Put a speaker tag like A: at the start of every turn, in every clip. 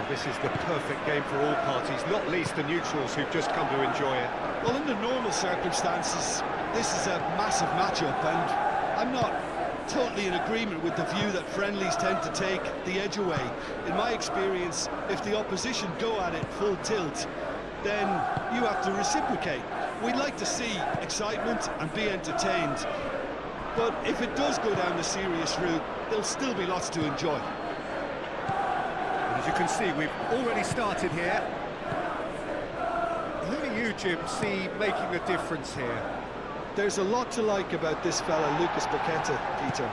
A: This is the perfect game for all parties, not least the neutrals who've just come to enjoy it.
B: Well, in the normal circumstances, this is a massive matchup, and I'm not totally in agreement with the view that friendlies tend to take the edge away. In my experience, if the opposition go at it full tilt, then you have to reciprocate. We'd like to see excitement and be entertained, but if it does go down the serious route, there'll still be lots to enjoy.
A: As you can see, we've already started here. Who do you, Jim, see making a difference here?
B: There's a lot to like about this fella, Lucas Paqueta, Peter.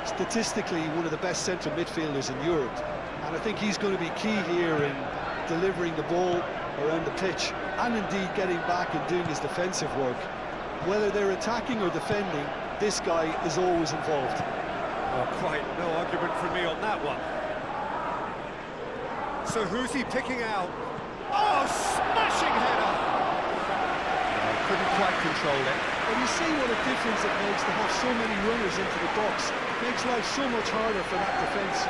B: Statistically, one of the best central midfielders in Europe. And I think he's going to be key here in delivering the ball around the pitch, and indeed getting back and doing his defensive work. Whether they're attacking or defending, this guy is always involved.
A: Oh, quite no argument from me on that one. So who's he picking out? Oh, smashing header! Couldn't quite control it.
B: And you see what a difference it makes to have so many runners into the box. Makes life so much harder for that defence.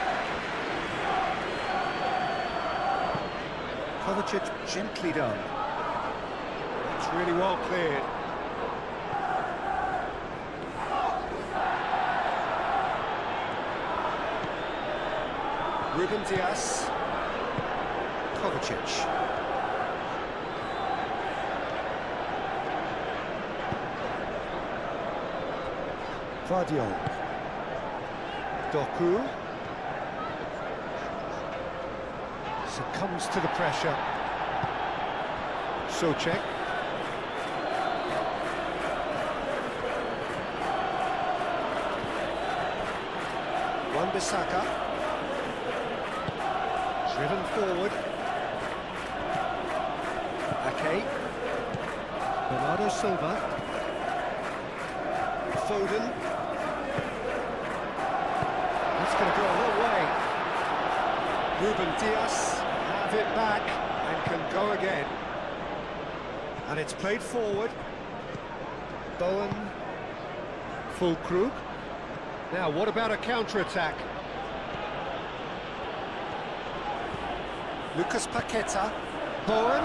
A: Kovacic gently done. It's really well cleared. Ruben Dias. Kovacic. Vardiol. Doku. Succumbs to the pressure. Souček. Wan-Bissaka. Driven forward. Ake. Bernardo Silva. Foden. That's going to go a long way. Ruben Dias have it back and can go again. And it's played forward. Bowen. Füllkrug. Now, what about a counter-attack? Lucas Paqueta. Bowen.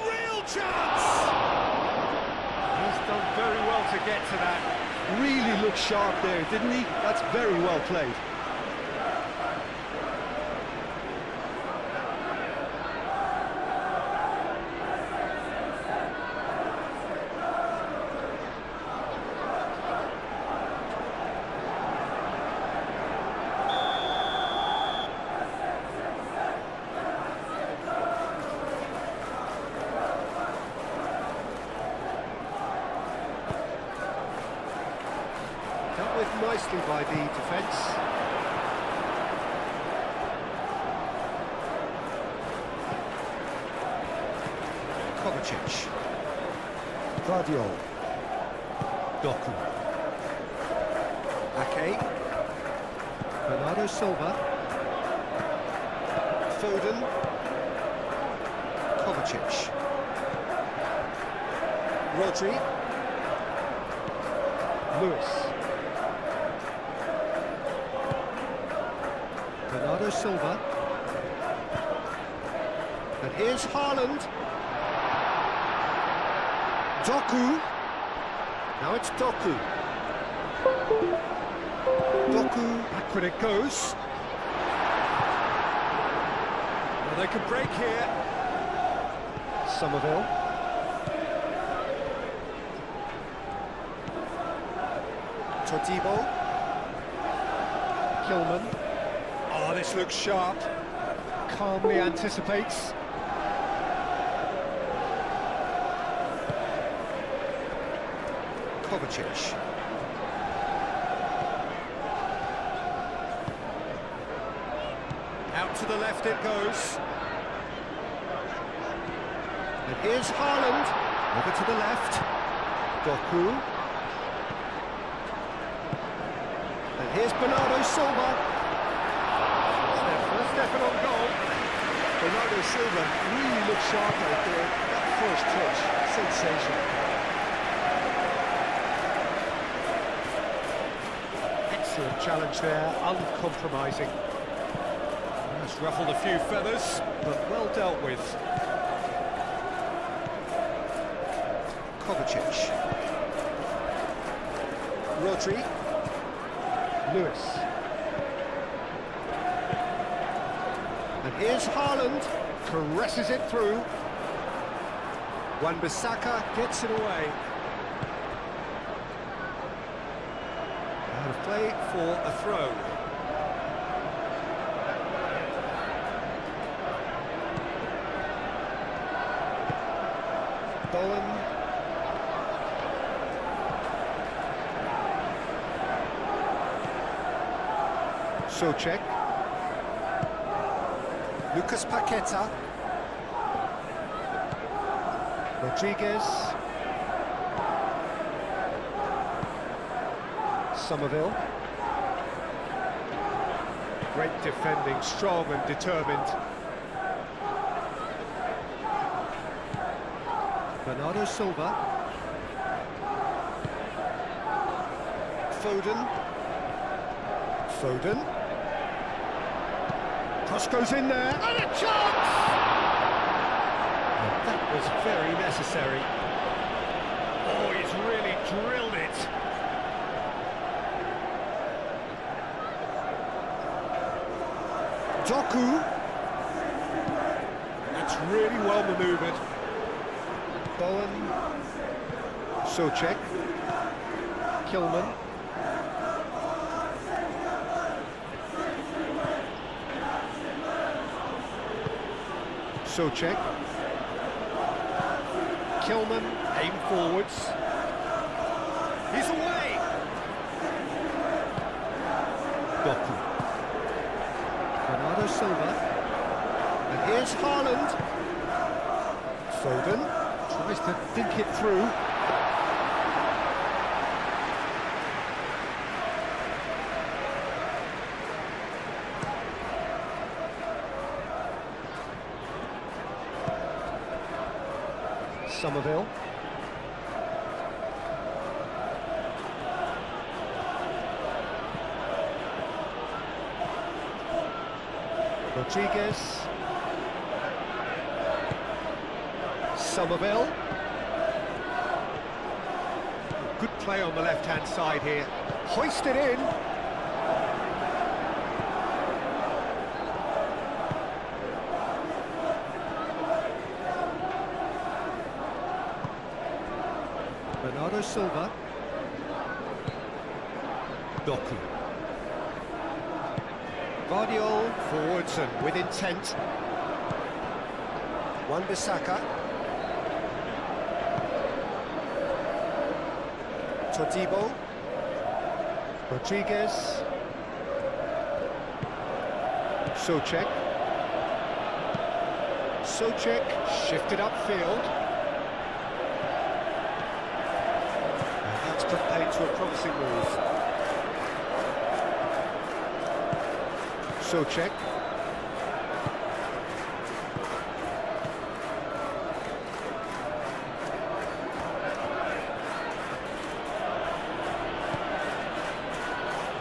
A: Real chance! He's done very well to get to that.
B: Really looked sharp there, didn't he? That's very well played.
A: Dealt with nicely by the defence. Kovacic. Vardiol. Doku. Ake. Bernardo Silva. Foden. Kovacic. Rodri. Lewis. Bernardo Silva. And here's Haaland. Doku. Now it's Doku. Doku, backward it goes. Well, they can break here. Somerville. Todibo. Kilman. Oh, this looks sharp. Calmly anticipates. Kovacic. Out to the left it goes. And here's Haaland. Over to the left. Doku. And here's Bernardo Silva. It's their first effort on goal.
B: Bernardo Silva really looked sharp out there. That first touch, sensational.
A: Excellent challenge there, uncompromising. That's ruffled a few feathers, but well dealt with. Kovacic. Rodri. Lewis. And here's Haaland, caresses it through. Wan-Bissaka gets it away. Out of play for a throw. Bowen. Souček. Lucas Paqueta. Rodriguez. Somerville. Great defending, strong and determined. Bernardo Silva. Foden. Foden. Cross goes in there, and a chance! That was very necessary. Oh, he's really drilled it. Doku. That's really well manoeuvred. Bowen. Souček. Kilman. Souček. Kilman, aim forwards. He's away! Doku. Bernardo Silva. And here's Haaland. Foden tries to think it through. Somerville. Rodriguez. Somerville. Good play on the left-hand side here. Hoisted in. Bernardo Silva. Doku. Guardiol forwards and with intent. Wan-Bissaka. Todibo. Rodriguez. Souček. Souček shifted upfield. Put paid to a promising move. Souček.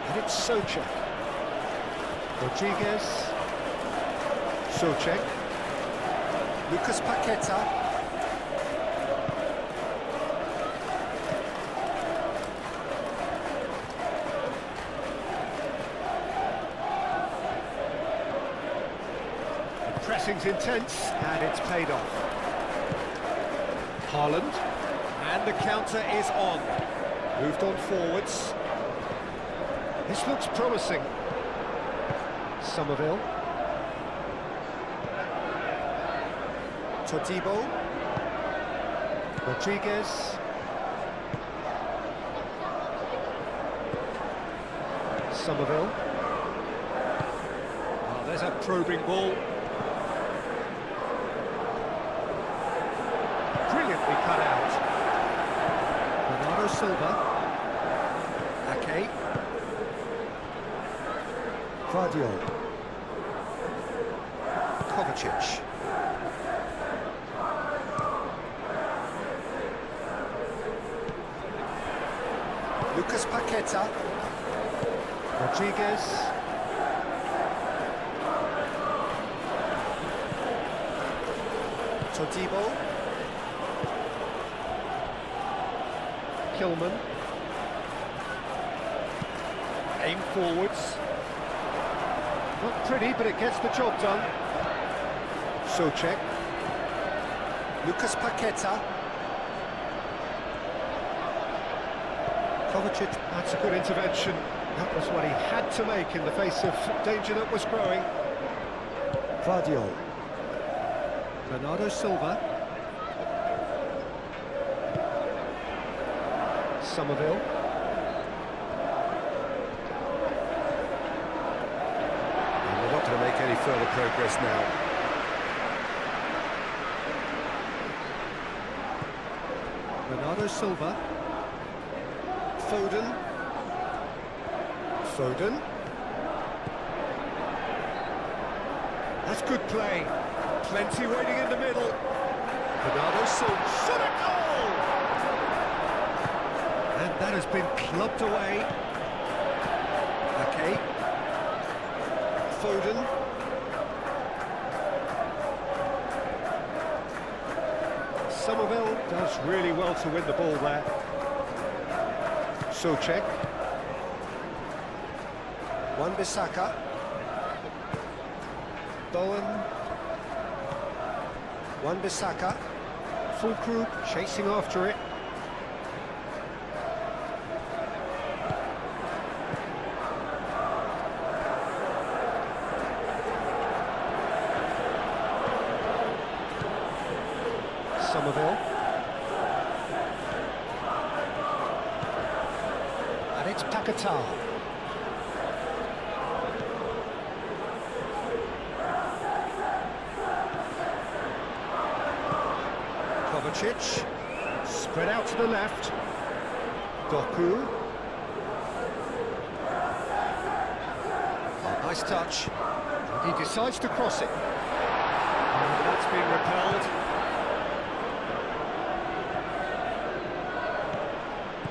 A: And it's Souček. Rodriguez. Souček. Lucas Paqueta. Pressing's intense, and it's paid off. Haaland, and the counter is on. Moved on forwards. This looks promising. Somerville. Todibo. Rodriguez. Somerville. Oh, there's a probing ball. Brilliantly cut out. Bernardo Silva. Ake. Guardiol. Kovacic. Lucas Paqueta. Rodriguez. Todibo. Kilman. Aim forwards. Not pretty, but it gets the job done. Souček. Lucas Paqueta. Kovacic, that's a good intervention. That was what he had to make in the face of danger that was growing. Vardiol. Bernardo Silva. Somerville. And we're not going to make any further progress now. Bernardo Silva. Foden. Foden. That's good play. Plenty waiting in the middle. Bernardo Silva. Shot a goal! And that has been clubbed away. Okay. Foden. Somerville does really well to win the ball there. Souček. Wan-Bissaka. Bowen. Wan-Bissaka. Fulkrug chasing after it. Somerville. And it's Paqueta. Kovacic. Spread out to the left. Doku. Oh, nice touch. He decides to cross it. And that's been repelled.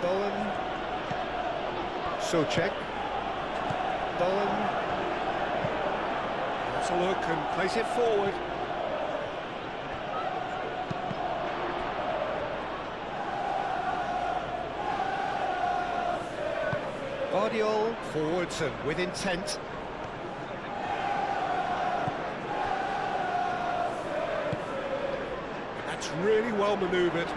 A: Bowen. Souček. Bowen. That's a look and plays it forward. Vardiol forwards and with intent. That's really well manoeuvred.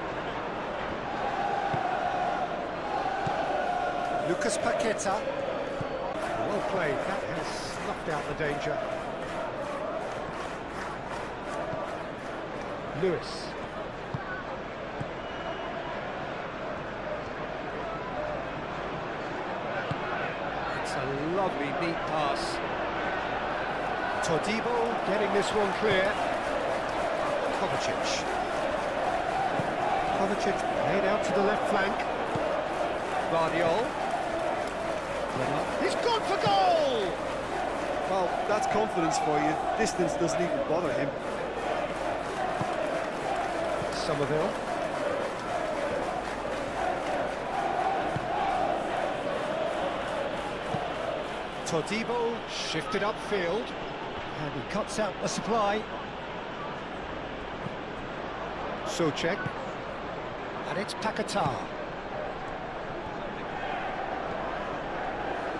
A: Lucas Paqueta. Well played, that has snuffed out the danger. Lewis. It's a lovely neat pass. Todibo getting this one clear. Kovacic. Kovacic laid out to the left flank. Vardiol. He's gone for goal!
B: Well, that's confidence for you. Distance doesn't even bother him.
A: Somerville. Todibo shifted upfield. And he cuts out the supply. Souček. And it's Paqueta.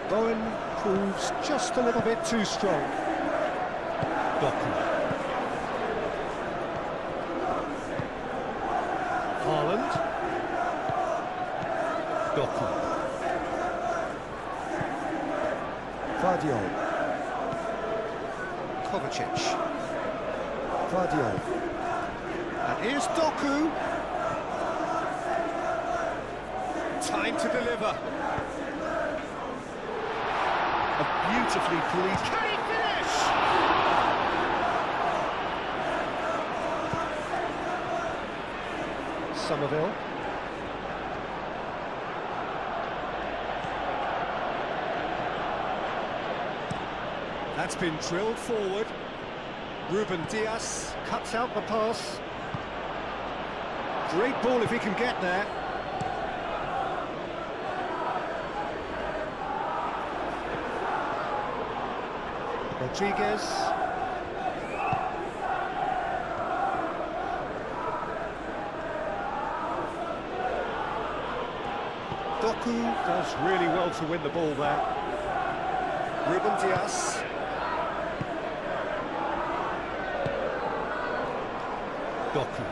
A: Bowen proves just a little bit too strong. Doku. Haaland. Doku. Vardiol. Kovacic. Vardiol. And here's Doku. Time to deliver. Beautifully policed. Can he finish? Somerville. That's been drilled forward. Ruben Dias cuts out the pass. Great ball if he can get there. Rodriguez. Doku does really well to win the ball there. Ruben Dias.
B: Doku.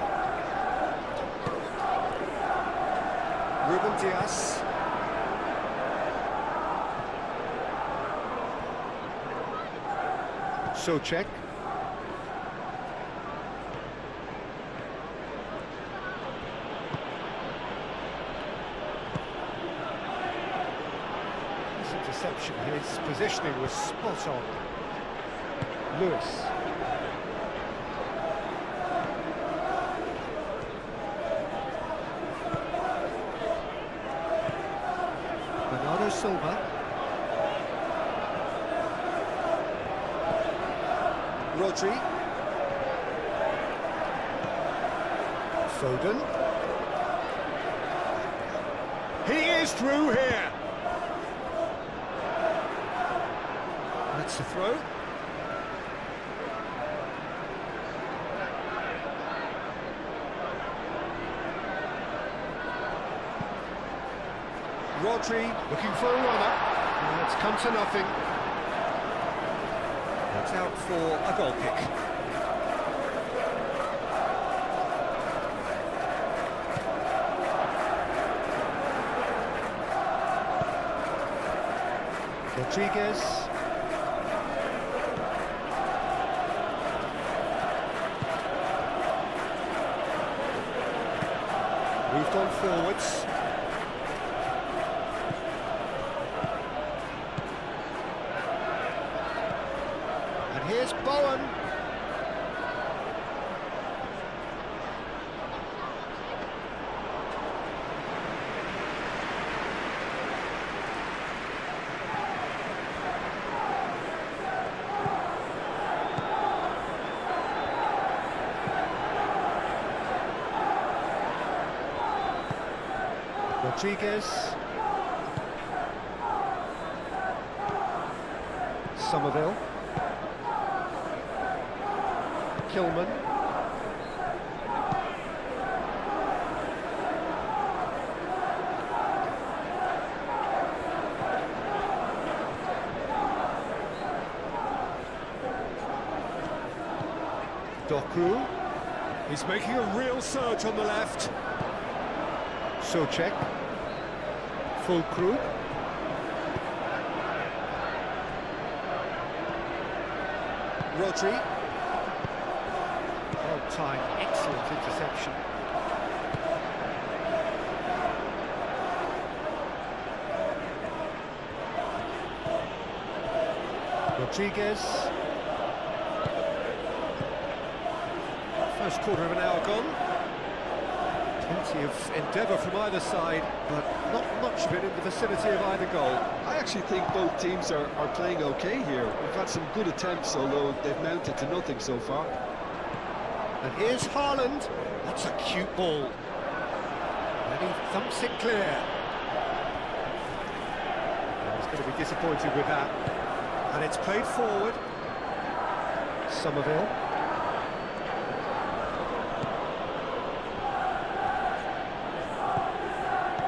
A: Ruben Dias. Socek. This interception, his positioning was spot on. Lewis. Bernardo Silva. Rodri. Foden. He is through here. That's the throw. Rodri looking for a runner. And it's come to nothing. It's out for a goal kick. Rodriguez. Moved on forwards. And here's Bowen. Rodriguez. Somerville. Kilman. Doku. He's making a real surge on the left. Socek. Fulkrug. Rodri. Well timed, excellent interception. Rodriguez. First quarter of an hour gone. Plenty of endeavour from either side, but not much of it in the vicinity of either goal.
B: I actually think both teams are playing okay here. We've had some good attempts, although they've mounted to nothing so far.
A: And here's Haaland. That's a cute ball. And he thumps it clear. And he's going to be disappointed with that. And it's played forward. Somerville.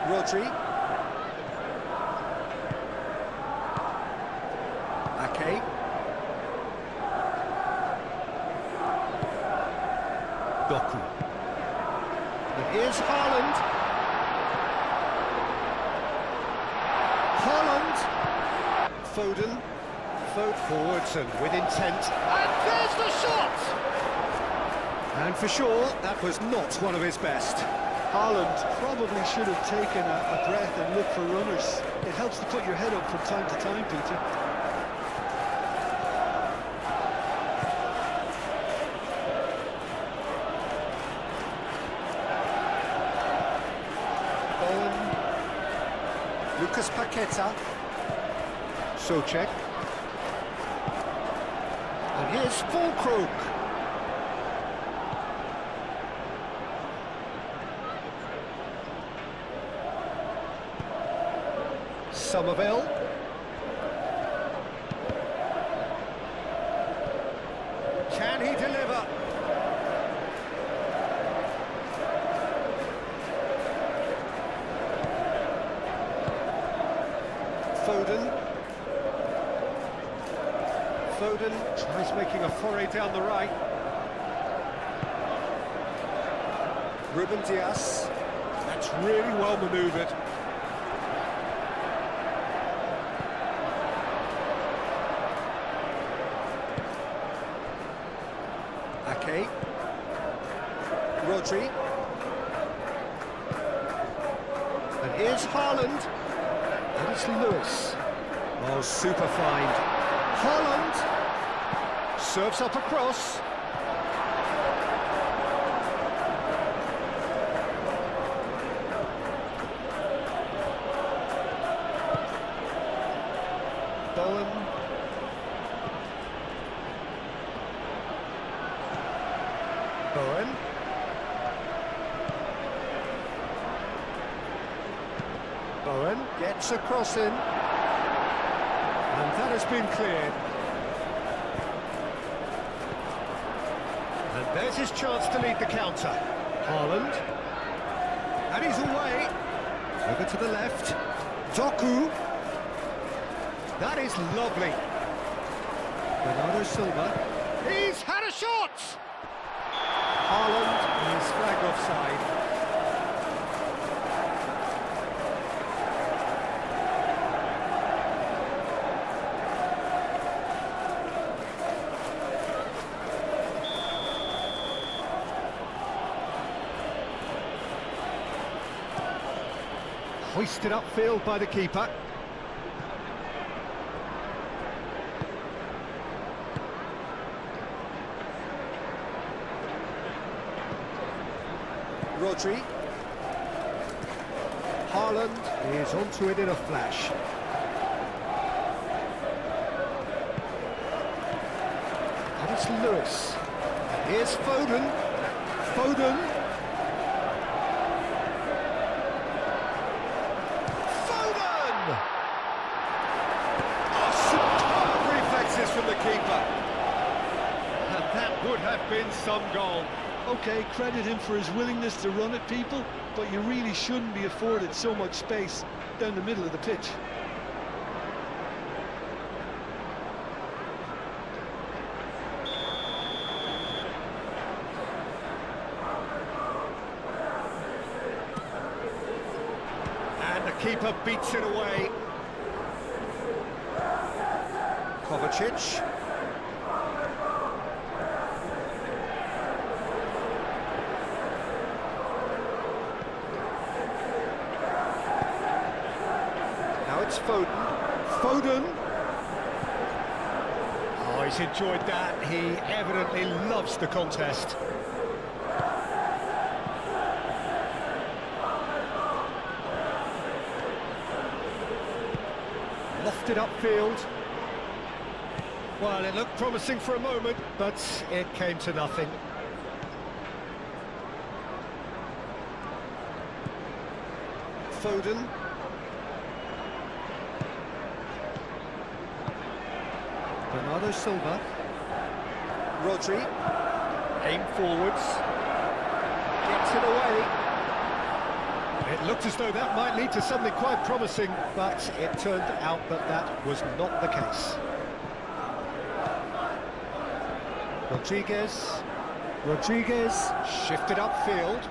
A: Rodri. Ake.
B: Doku.
A: And here's Haaland. Haaland. Foden. Forwards and with intent. And there's the shot! And for sure, that was not one of his best.
B: Haaland probably should have taken a breath and looked for runners. It helps to put your head up from time to time, Peter.
A: Bowen. Lucas Paqueta. Socek. And here's Fulkrug. Somerville. Can he deliver? Foden tries making a foray down the right. Ruben Dias. That's really well manoeuvred. Ake. Rodri. And here's Haaland. And it's Lewis. Oh, super find. Haaland serves up across. Bowen. Bowen. Bowen gets a cross in. And that has been cleared. And there's his chance to lead the counter. Haaland. And he's away. Over to the left. Doku. That is lovely. Bernardo Silva. He's had a shot! Haaland is flagged offside. Hoisted upfield by the keeper. Rodri. Haaland is onto it in a flash. And it's Lewis. And here's Foden. Foden. From the keeper, and that would have been some goal.
B: Okay, credit him for his willingness to run at people, but you really shouldn't be afforded so much space down the middle of the pitch.
A: And the keeper beats it away. Kovacic. Now it's Foden. Foden. Oh, he's enjoyed that. He evidently loves the contest. Lofted upfield. Well, it looked promising for a moment, but it came to nothing. Foden. Bernardo Silva. Rodri. Aim forwards. Gets it away. It looked as though that might lead to something quite promising, but it turned out that that was not the case. Rodriguez shifted upfield.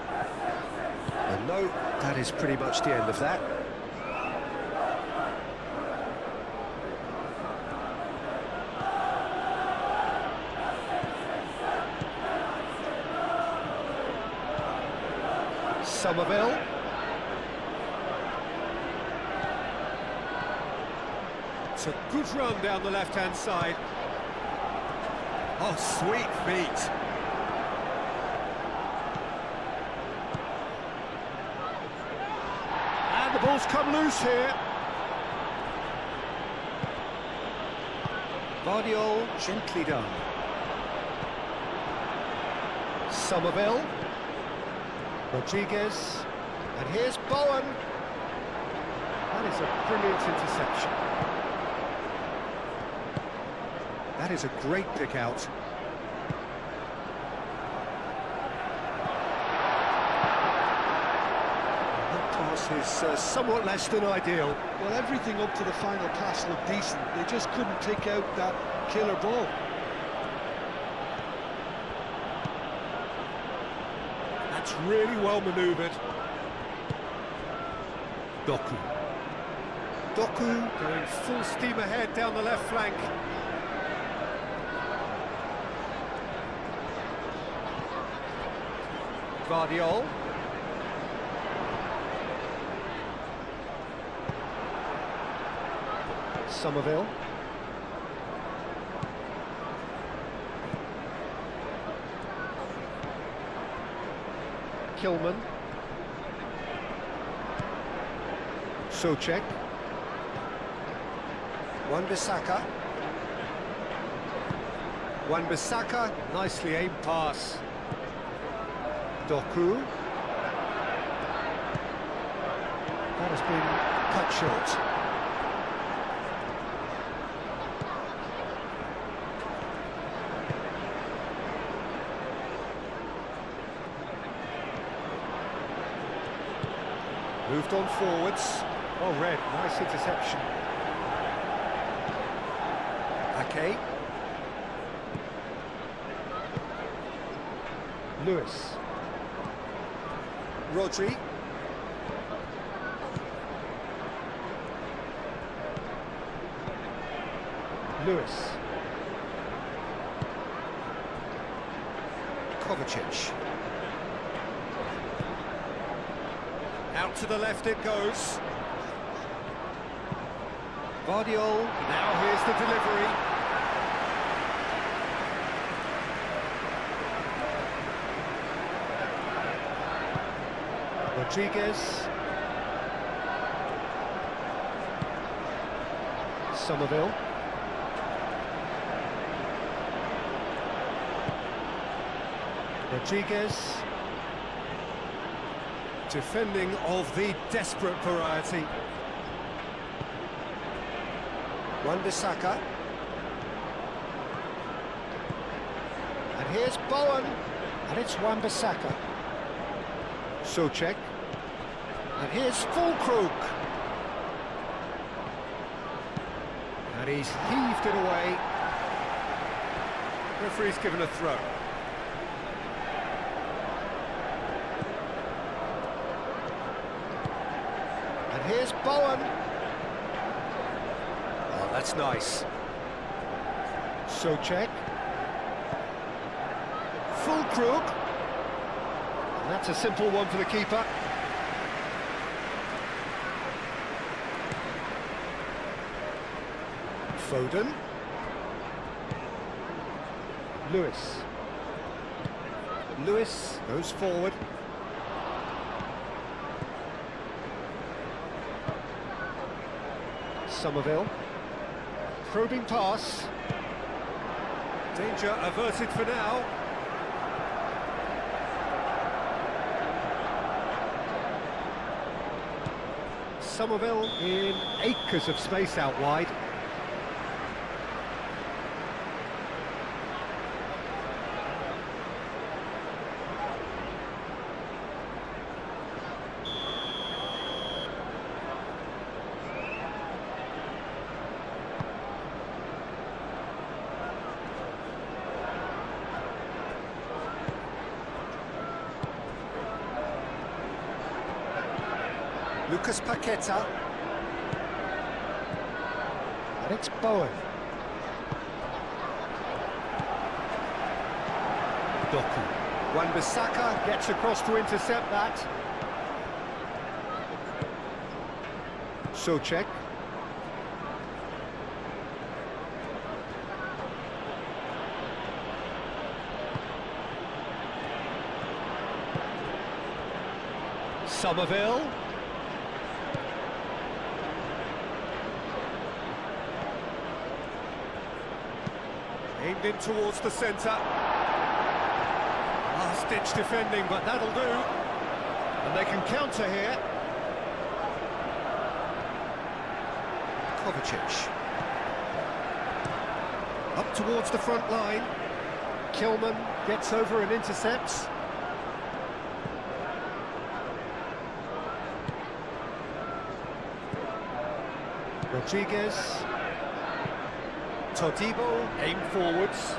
A: And no, that is pretty much the end of that. Somerville. It's a good run down the left-hand side. Oh, sweet feet. And the ball's come loose here. Vardiol, gently done. Somerville. Rodriguez. And here's Bowen. That is a brilliant interception. That is a great pick out. That pass is somewhat less than ideal.
B: Well, everything up to the final pass looked decent. They just couldn't pick out that killer ball.
A: That's really well manoeuvred.
B: Doku.
A: Doku going full steam ahead down the left flank. Guardiola. Somerville. Kilman. Soucek. Wan-Bissaka. Wan-Bissaka, nicely aimed pass. Doku. That has been cut short. Moved on forwards. Oh, Red, nice interception. Ake. Lewis. Rodri. Lewis. Kovacic. Out to the left it goes. Guardiola, now here's the delivery. Rodriguez. Somerville. Rodriguez. Defending of the desperate variety. Wan-Bissaka. And here's Bowen. And it's Wan-Bissaka. Soucek. And here's Fulkrug. And he's heaved it away. Referee's given a throw. And here's Bowen. Oh, that's nice. Soucek. Fulkrug. And that's a simple one for the keeper. Foden. Lewis. Lewis goes forward. Somerville. Probing pass. Danger averted for now. Somerville in acres of space out wide. Lucas Paqueta. And it's Bowen.
B: Doku.
A: Wan-Bissaka gets across to intercept that. Soucek. Somerville. Aimed in towards the centre. Last-ditch defending, but that'll do. And they can counter here. Kovacic. Up towards the front line. Kilman gets over and intercepts. Rodriguez. Todibo, aim forwards.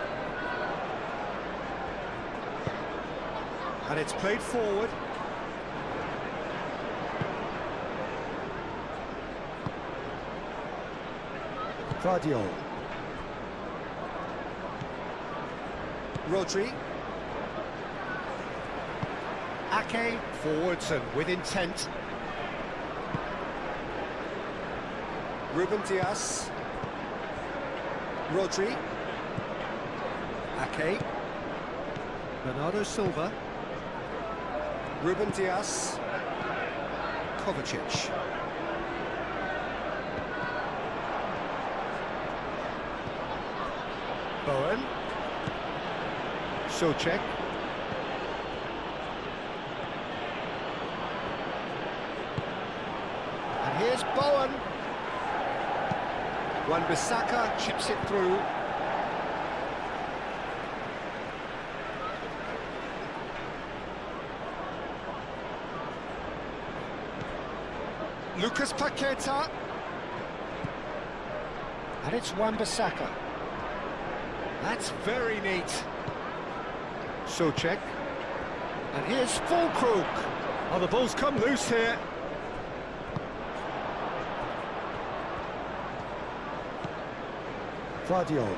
A: And it's played forward. Guardiola. Rodri. Ake, forwards and with intent. Ruben Dias. Rodri. Ake. Bernardo Silva. Ruben Dias. Kovacic. Bowen. Souček. And here's Bowen. Wan-Bissaka chips it through. Lucas Paqueta. And it's Wan-Bissaka. That's very neat. Souček. And here's Fulkrug. Oh, the ball's come loose here. Guardiola.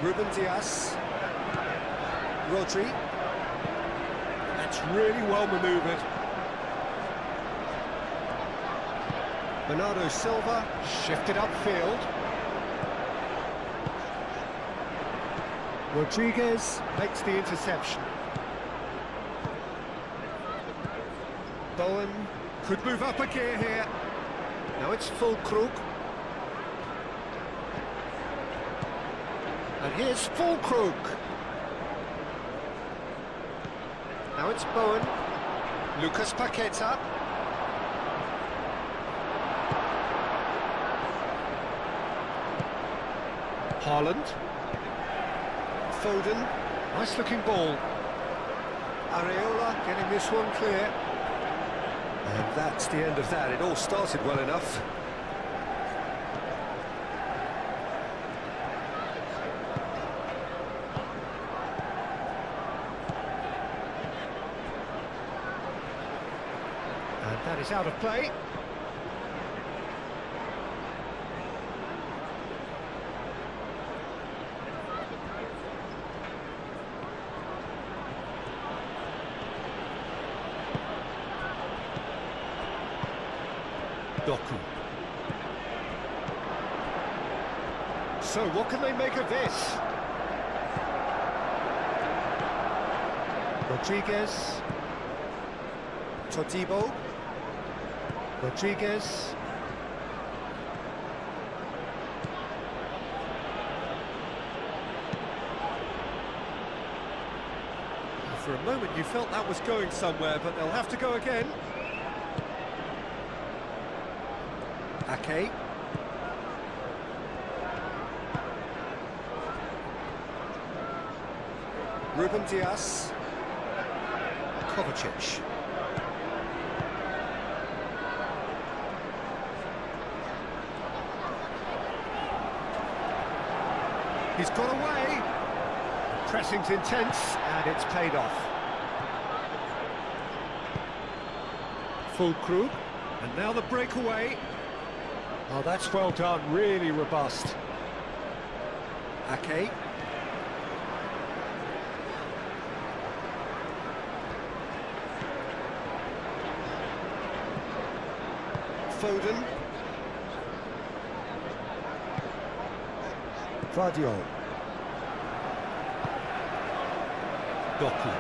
A: Ruben Dias. Rodri. That's really well manoeuvred. Bernardo Silva shifted upfield. Rodriguez makes the interception. Bowen could move up a gear here. Now it's Fulkrug. And here's Fulkrug. Now it's Bowen. Lucas Paqueta. Haaland. Foden. Nice looking ball. Areola getting this one clear. And that's the end of that. It all started well enough. And that is out of play. Doku. So what can they make of this? Rodriguez. Todibo. Rodriguez. For a moment you felt that was going somewhere, but they'll have to go again. Ake. Ruben Dias. Kovacic. He's got away. Pressing's intense, and it's paid off. Fulkrug, and now the breakaway. Oh, that's well done, really robust. Ake. Foden. Guardiola. Doku.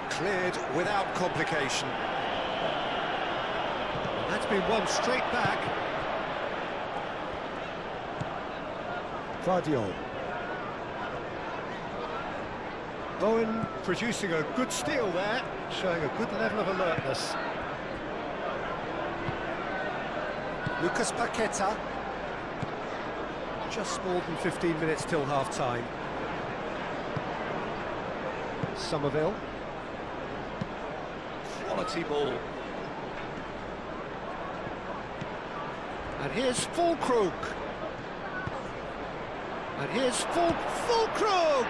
A: Cleared without complication. That's been won straight back. Guardiola. Bowen producing a good steal there, showing a good level of alertness. Lucas Paqueta. Just more than 15 minutes till half-time. Somerville. Quality ball. And here's Fulkrug. And here's Fulkrug!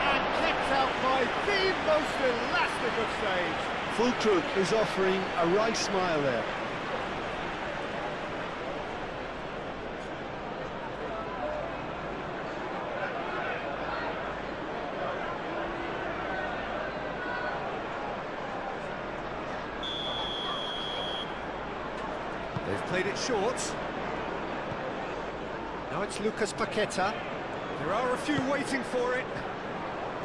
A: And kept out by the most elastic of saves.
B: Fulkrug is offering a right smile there.
A: They've played it short. Now it's Lucas Paqueta. There are a few waiting for it.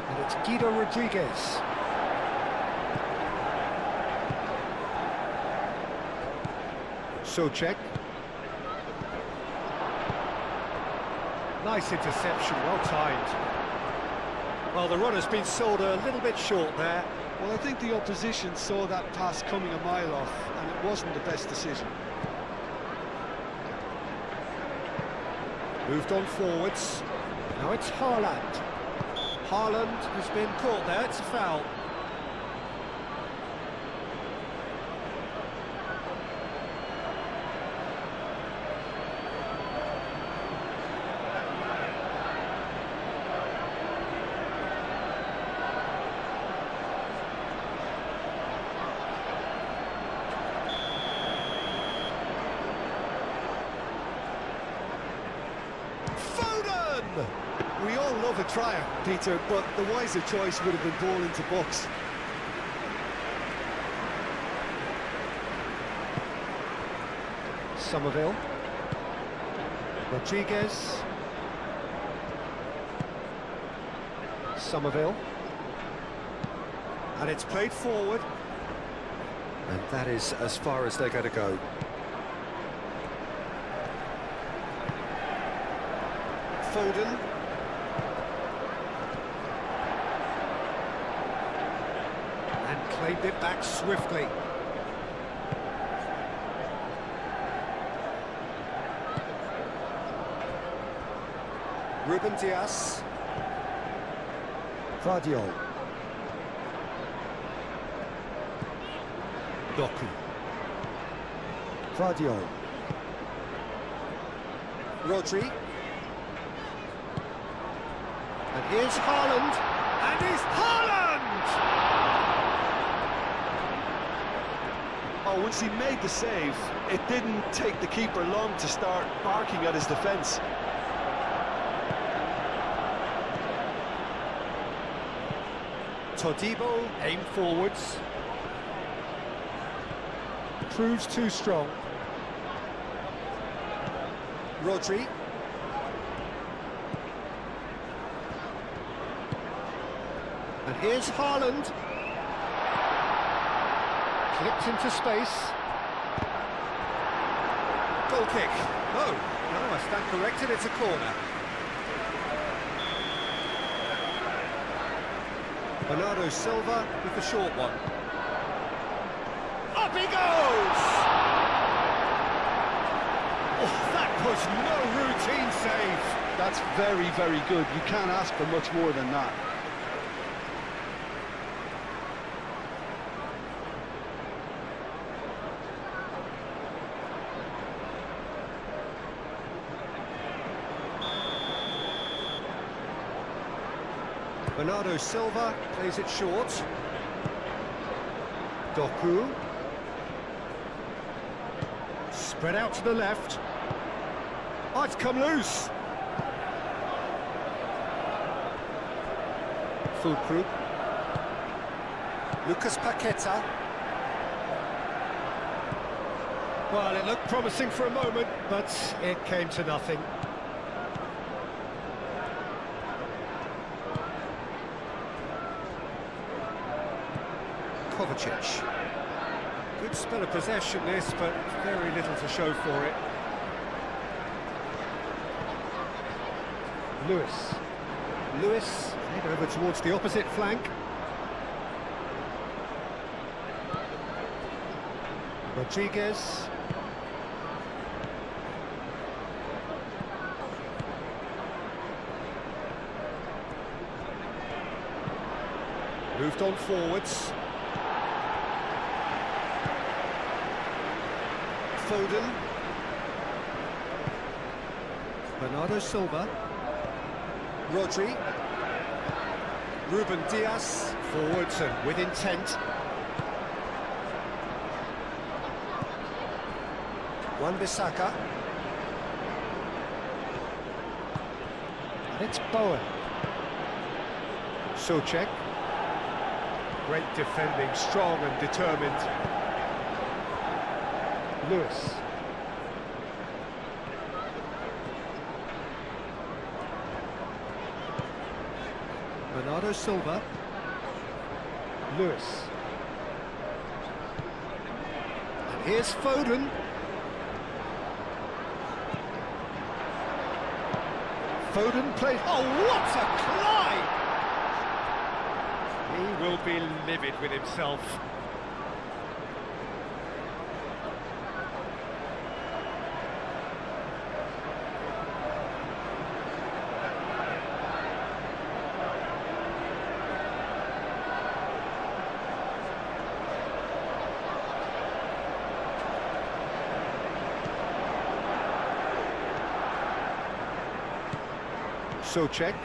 A: And it's Guido Rodriguez. Socek. Nice interception, well timed. Well, the run has been sold a little bit short there.
B: Well, I think the opposition saw that pass coming a mile off, and it wasn't the best decision.
A: Moved on forwards. Now it's Haaland. Haaland has been caught there, it's a foul.
B: We all love a tryer, Peter, but the wiser choice would have been ball into box.
A: Somerville. Rodriguez. Somerville. And it's played forward. And that is as far as they're going to go. Foden. And claimed it back swiftly. Ruben Dias. Vardiol. Doku. Vardiol. Rodri. And here's Haaland. And he's Haaland!
B: Oh, once he made the save, it didn't take the keeper long to start barking at his defence.
A: Todibo aimed forwards. Proves too strong. Rodri. And here's Haaland. Clipped into space. Goal kick. No, I stand corrected, it's a corner. Bernardo Silva with the short one. Up he goes! Oh, that was no routine save.
B: That's very, very good. You can't ask for much more than that.
A: Bernardo Silva plays it short. Doku. Spread out to the left. Oh, it's come loose. Fulkrug. Lucas Paqueta. Well, it looked promising for a moment, but it came to nothing. Kovacic. Good spell of possession this, but very little to show for it. Lewis head over towards the opposite flank. Rodriguez. Moved on forwards. Foden. Bernardo Silva. Rodri. Ruben Dias. Forwards and with intent. Wan-Bissaka. And it's Bowen. Souček. Great defending, strong and determined. Lewis. Bernardo Silva. Lewis. And here's Foden. Foden plays. Oh, what a climb! He will be livid with himself. Souček.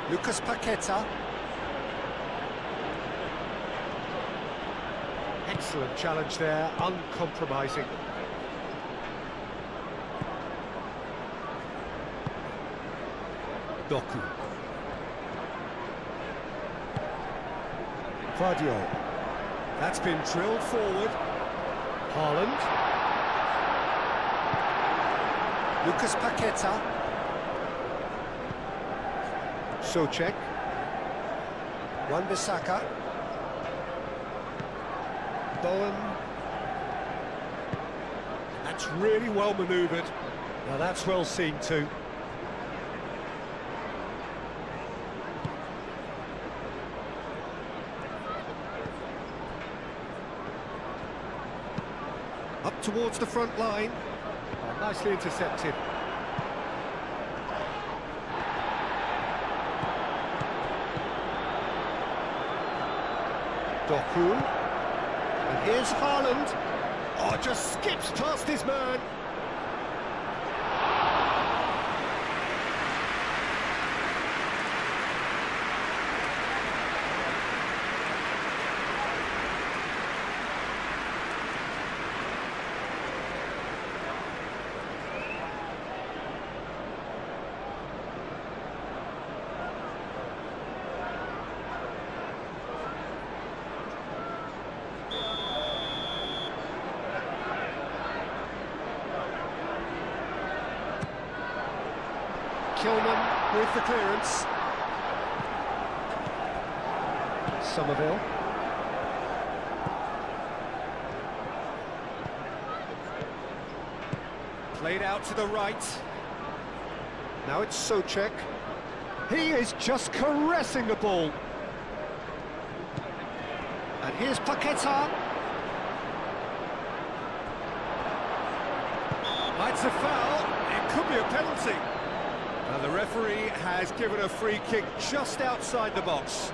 A: Lucas Paqueta. Excellent challenge there, uncompromising. Doku. Vardiol. That's been drilled forward. Haaland. Lucas Paqueta. Souček. Wan-Bissaka. Bowen. That's really well manoeuvred. Now that's well seen too. Up towards the front line. Oh, nicely intercepted. Doku. And here's Haaland. Oh, just skips past his man. Kilman with the clearance. Somerville. Played out to the right. Now it's Souček. He is just caressing the ball. And here's Paqueta. That's a foul. It could be a penalty. And the referee has given a free kick just outside the box.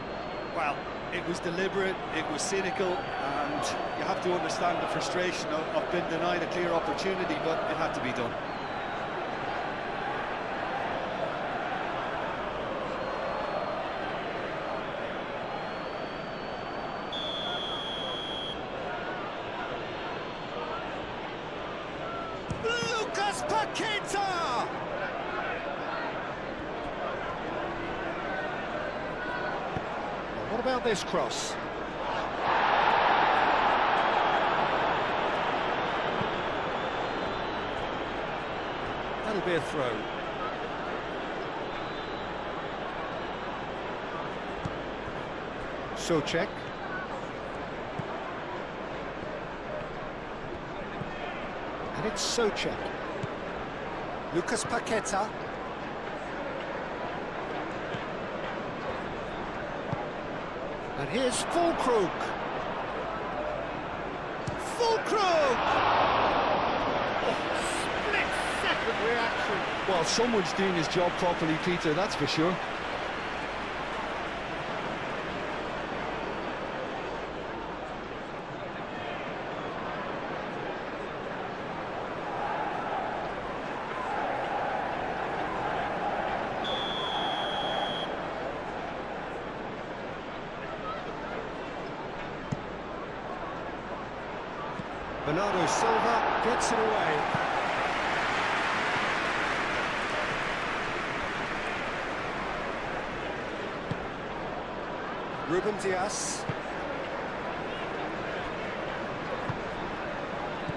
B: Well, it was deliberate, it was cynical, and you have to understand the frustration of being denied a clear opportunity, but it had to be done.
A: Lucas Paqueta! What about this cross? That'll be a throw. Souček. And it's Souček. Lucas Paqueta. And here's Füllkrug. Füllkrug! Oh, split-second reaction.
B: Well, someone's doing his job properly, Peter, that's for sure.
A: Bernardo Silva gets it away. Ruben Dias.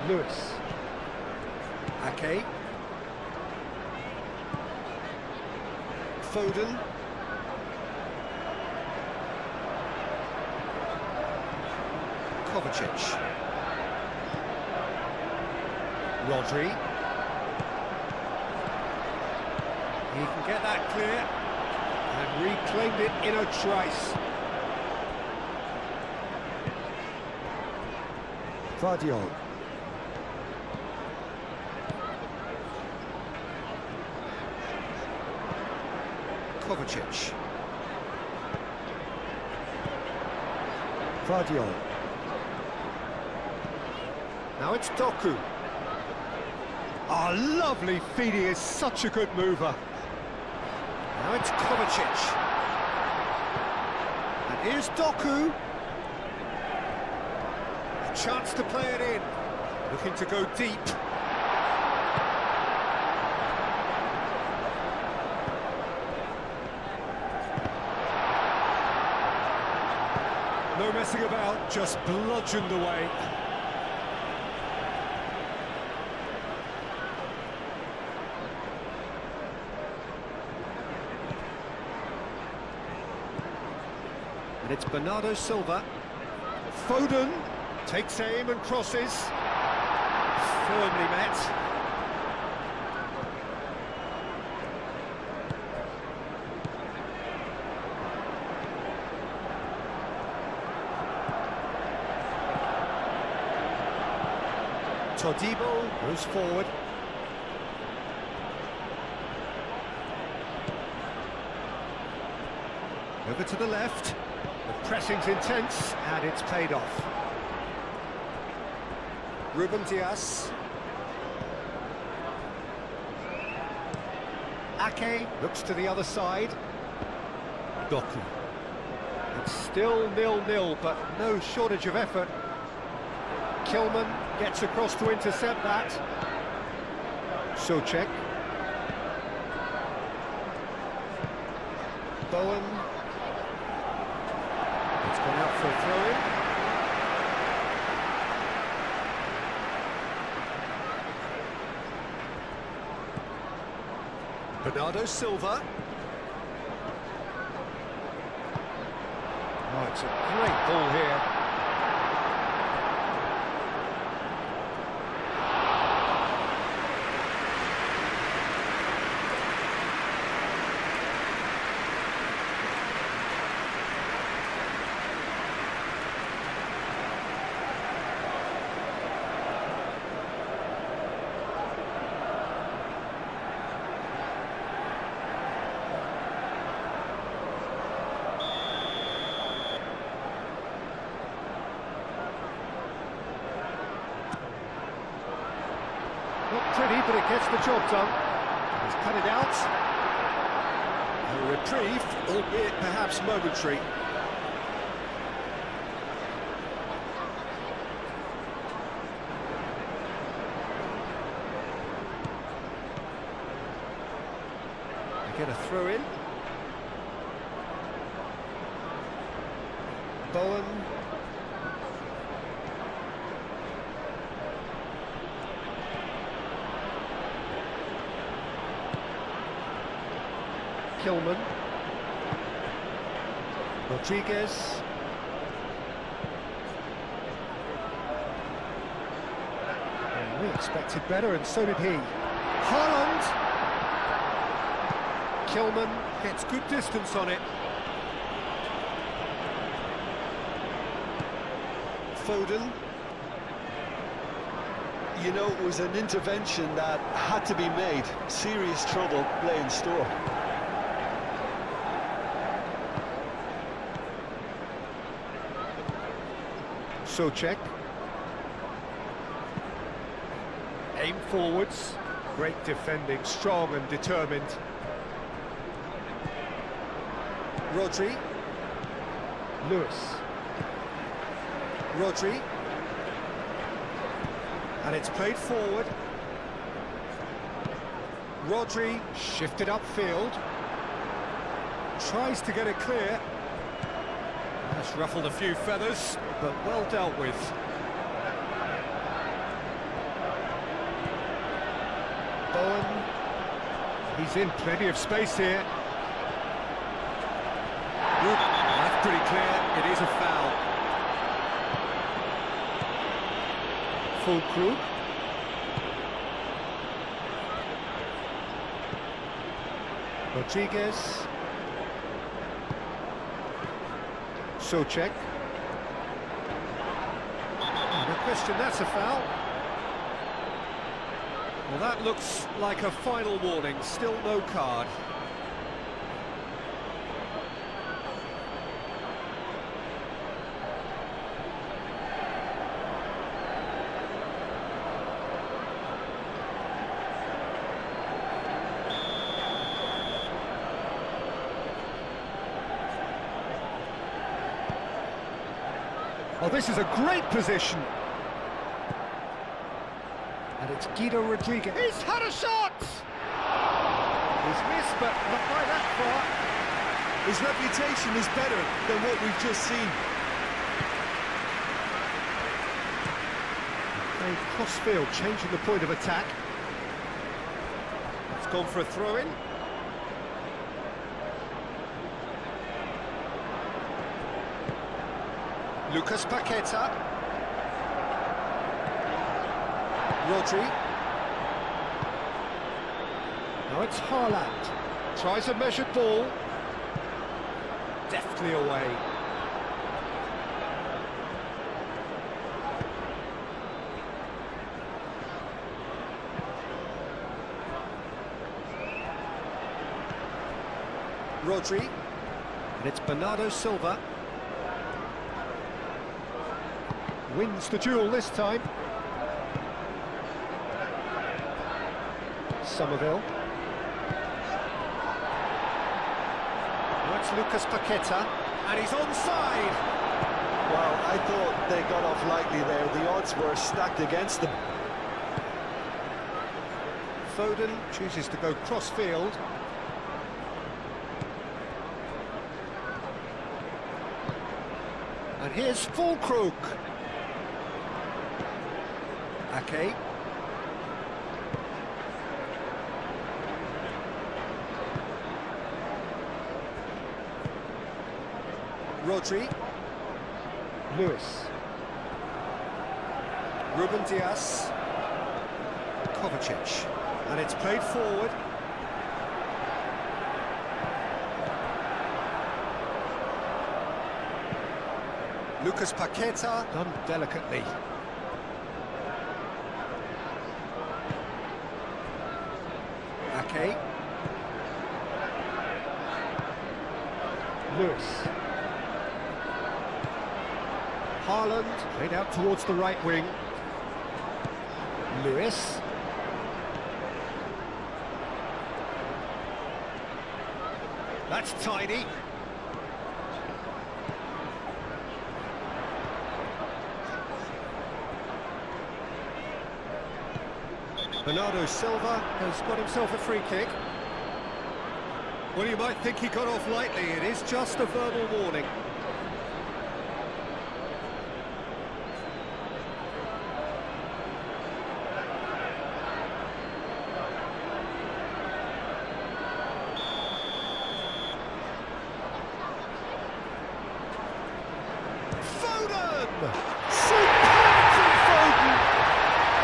A: Lewis. Ake. Foden. Kovacic. Rodri. He can get that clear and reclaimed it in a trice. Guardiola. Kovacic. Guardiola. Now it's Doku. Oh, lovely feed, he is such a good mover. Now it's Kovacic. And here's Doku. A chance to play it in. Looking to go deep. No messing about, just bludgeoned away. And it's Bernardo Silva. Foden takes aim and crosses. Firmly met. Todibo goes forward. Over to the left. The pressing's intense, and it's paid off. Ruben Dias. Ake looks to the other side. Doku. It's still 0-0, but no shortage of effort. Kilman gets across to intercept that. Souček. Bowen. It's gone out for a throw-in. Bernardo Silva. Oh, it's a great ball here. Not pretty, but it gets the job done. He's cut it out. A reprieve, albeit perhaps momentary. They get a throw in. Bowen. Kilman. Rodriguez. And we expected better, and so did he. Haaland. Kilman gets good distance on it. Foden.
B: You know, it was an intervention that had to be made. Serious trouble lay in store.
A: Souček. Aim forwards. Great defending, strong and determined. Rodri. Lewis. Rodri. And it's played forward. Rodri shifted upfield. Tries to get it clear. That's ruffled a few feathers, but well dealt with. Bowen. He's in plenty of space here. That's pretty clear. It is a foul. Full crew. Rodriguez. Socek. No question, that's a foul. Well, that looks like a final warning. Still no card. Oh, this is a great position. And it's Guido Rodriguez. He's had a shot! He's missed, but not by that far.
B: His reputation is better than what we've just seen.
A: Playing cross-field, changing the point of attack. It's gone for a throw-in. Lucas Paqueta. Rodri. Now it's Haaland. Tries a measured ball. Deftly away. Rodri. And it's Bernardo Silva. Wins the duel this time. Somerville. Now it's Lucas Paqueta, and he's onside.
B: Well, I thought they got off lightly there. The odds were stacked against them.
A: Foden chooses to go cross-field. And here's Fulkrug. Ake. Rodri. Lewis. Ruben Dias. Kovacic. And it's played forward. Lucas Paqueta. Done delicately. Ake. Lewis. Haaland, played out towards the right wing. Lewis. That's tidy. Bernardo Silva has got himself a free kick. Well, you might think he got off lightly. It is just a verbal warning. Foden!
B: Superb from Foden!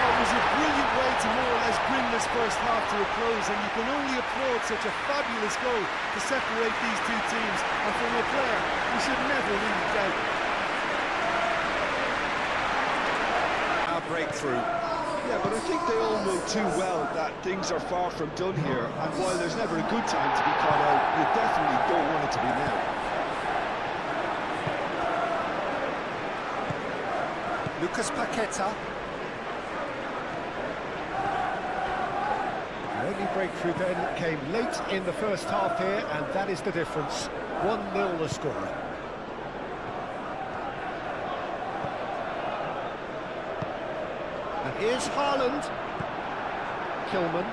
B: That was a brilliant way to more or less bring this first half to a close, and you can only applaud such a fabulous goal to separate these two teams, and from a player we should never really doubt.
A: Our breakthrough.
B: Yeah, but I think they all know too well that things are far from done here, and while there's never a good time to be caught out, you definitely don't want it to be now.
A: Lucas Paqueta. The only breakthrough then came late in the first half here, and that is the difference. 1-0 the score. And Here's Haaland. Kilman.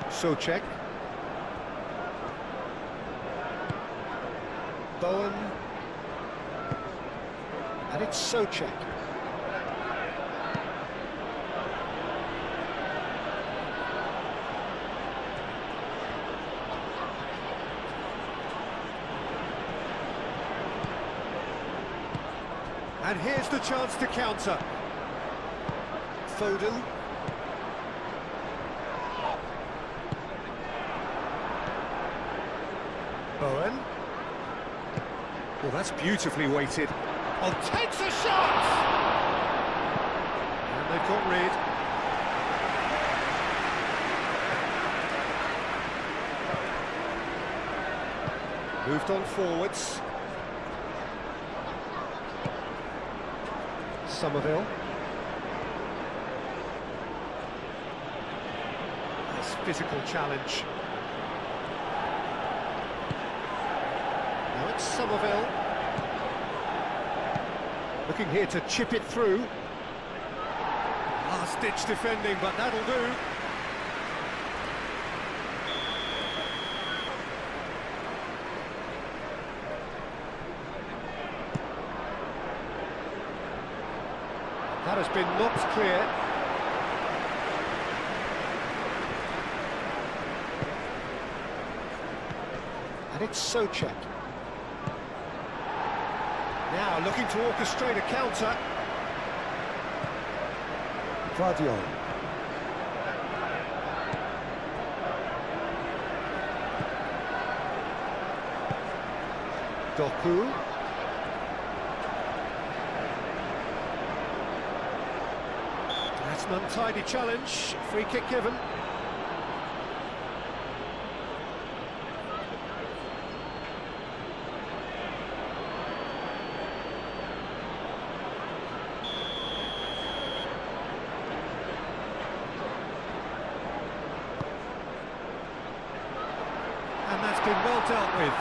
A: Souček. Bowen. And it's Souček. And here's the chance to counter. Foden. Bowen. Well, that's beautifully weighted. Oh, takes a shot! And they've got rid. Moved on forwards. Somerville. Nice physical challenge. Now it's Somerville. Looking here to chip it through. Last-ditch defending, but that'll do. That has been knocked clear. And it's Souček. Now looking to orchestrate a counter. Guardiola. Doku. That's an untidy challenge. Free kick given. And that's been well dealt with.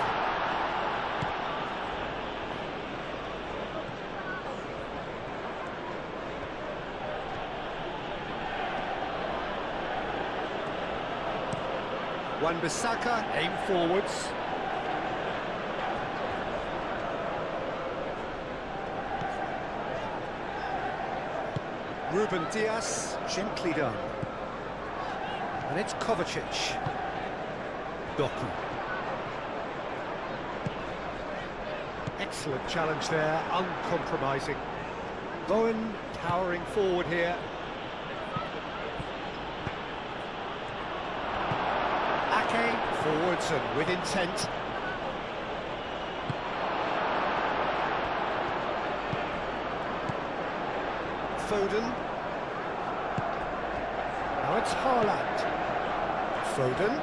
A: Wan-Bissaka, aim forwards. Ruben Dias, gently done. And it's Kovacic. Doku. Excellent challenge there, uncompromising. Bowen towering forward here. Forwards and with intent. Foden. Now it's Haaland. Foden.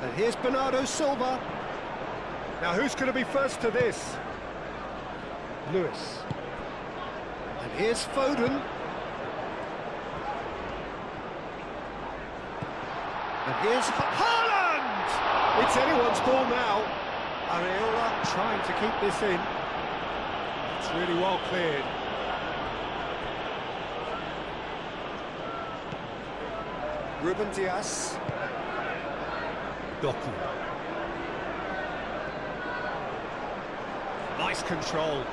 A: And here's Bernardo Silva. Now who's going to be first to this? Lewis. And here's Foden. And here's Haaland! It's anyone's ball now. Areola trying to keep this in. It's really well cleared. Ruben Dias. Doku. Nice control.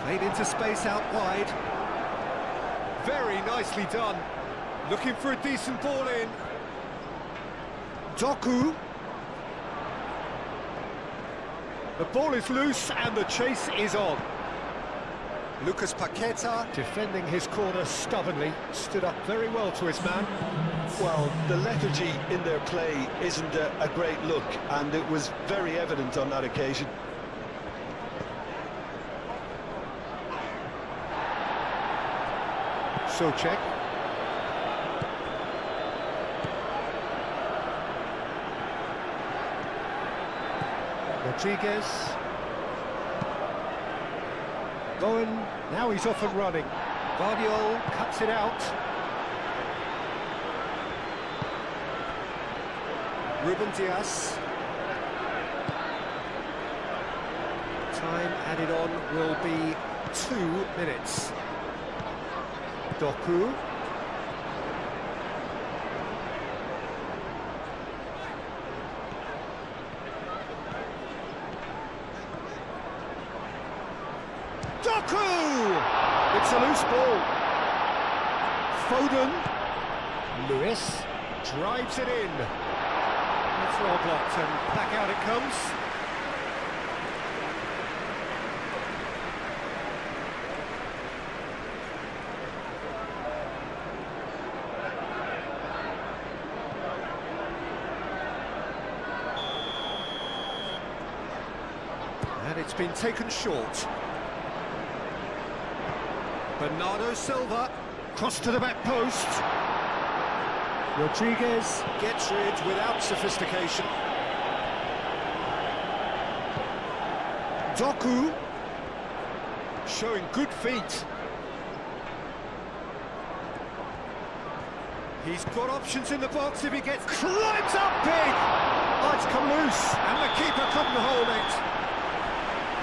A: Played into space out wide. Very nicely done. Looking for a decent ball in. Doku. The ball is loose and the chase is on. Lucas Paqueta, defending his corner stubbornly, stood up very well to his man.
B: Well, the lethargy in their play isn't a great look, and it was very evident on that occasion.
A: Souček. Rodriguez. Bowen, now he's off and running. Guardiola cuts it out. Ruben Dias. Time added on will be 2 minutes. Doku. Doku! It's a loose ball. Foden. Lewis drives it in. It's well blocked and back out it comes. And it's been taken short. Bernardo Silva, cross to the back post. Rodriguez gets rid without sophistication. Doku, showing good feet. He's got options in the box if he gets... Climbs up big! Oh, it's come loose, and the keeper couldn't hold it.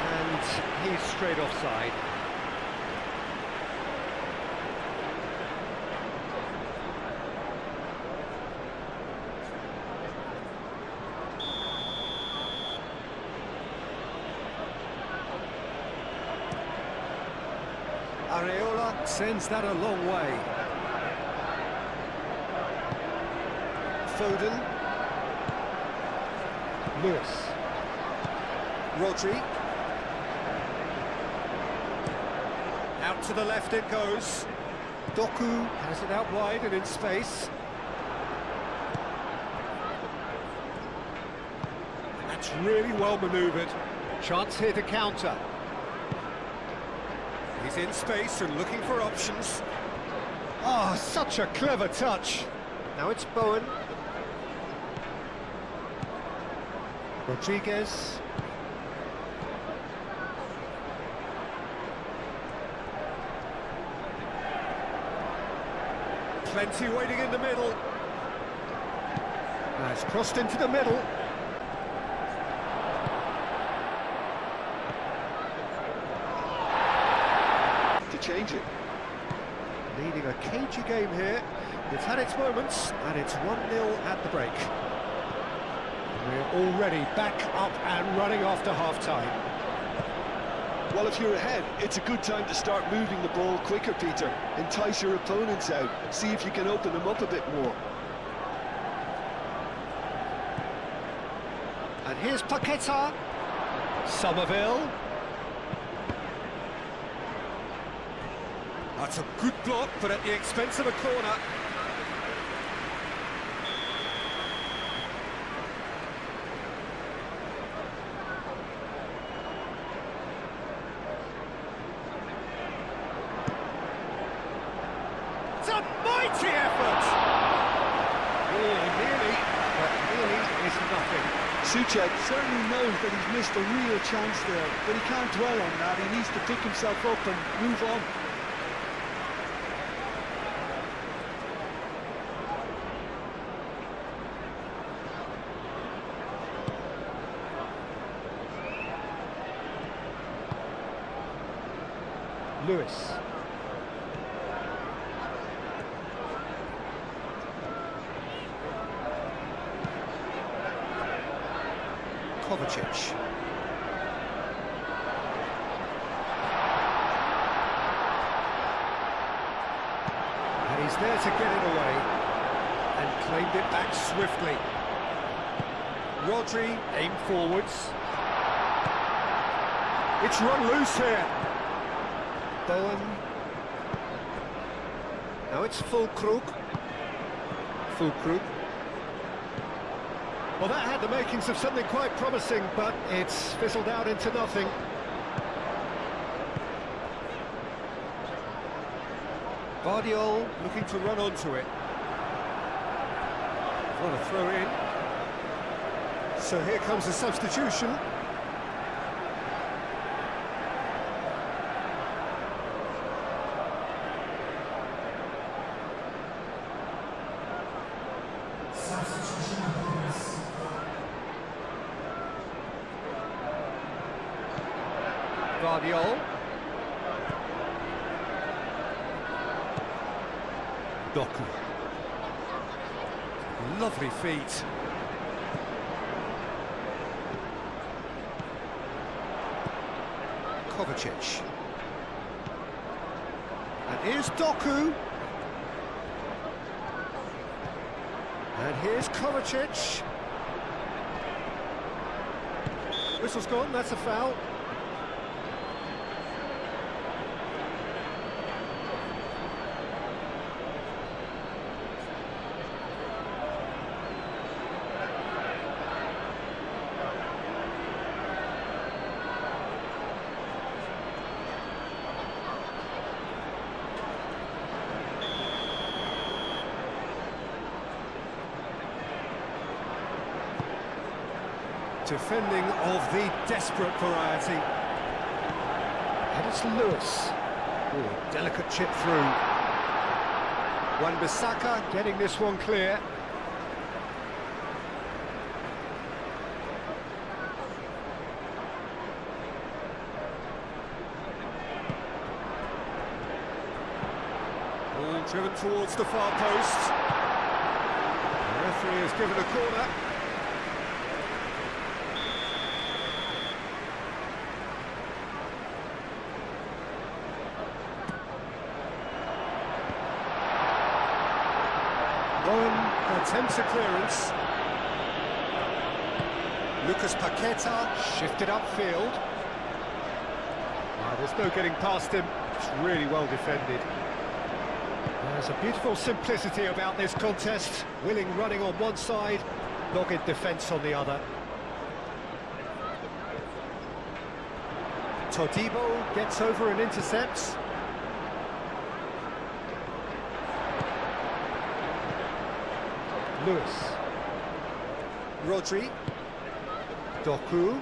A: And he's straight offside. Areola sends that a long way. Foden. Lewis. Rodri. Out to the left it goes. Doku has it out wide and in space. And that's really well manoeuvred. Chance here to counter. He's in space and looking for options. Oh, such a clever touch. Now it's Bowen. Rodriguez. Plenty waiting in the middle. Now it's crossed into the middle.
B: Change it.
A: Leading a cagey game here. It's had its moments, and it's 1-0 at the break. We're already back up and running after half-time.
B: Well, if you're ahead, it's a good time to start moving the ball quicker, Peter. Entice your opponents out. See if you can open them up a bit more.
A: And here's Paqueta. Somerville. That's a good block, but at the expense of a corner. It's a mighty effort! Nearly, but nearly is nothing.
B: Souček certainly knows that he's missed a real chance there, but he can't dwell on that. He needs to pick himself up and move on.
A: Lewis. Kovacic. And he's there to get it away and claimed it back swiftly. Rodri aimed forwards. It's run loose here. Bowen. Now it's Füllkrug. Well, that had the makings of something quite promising, but it's fizzled out into nothing. Guardiola looking to run onto it. Want to throw in. So here comes a substitution. Guardiol. Doku. Lovely feet. Kovacic. And here's Doku. And here's Kovacic. Whistle's gone, that's a foul. Defending of the desperate variety. And it's Lewis. Oh, delicate chip through. Wan-Bissaka getting this one clear. Ball driven towards the far post. The referee has given a corner. Owen attempts a clearance. Lucas Paqueta shifted upfield. There's no getting past him. It's really well defended. There's a beautiful simplicity about this contest. Willing running on one side, dogged defence on the other. Todibo gets over and intercepts. Lewis. Rodri. Doku.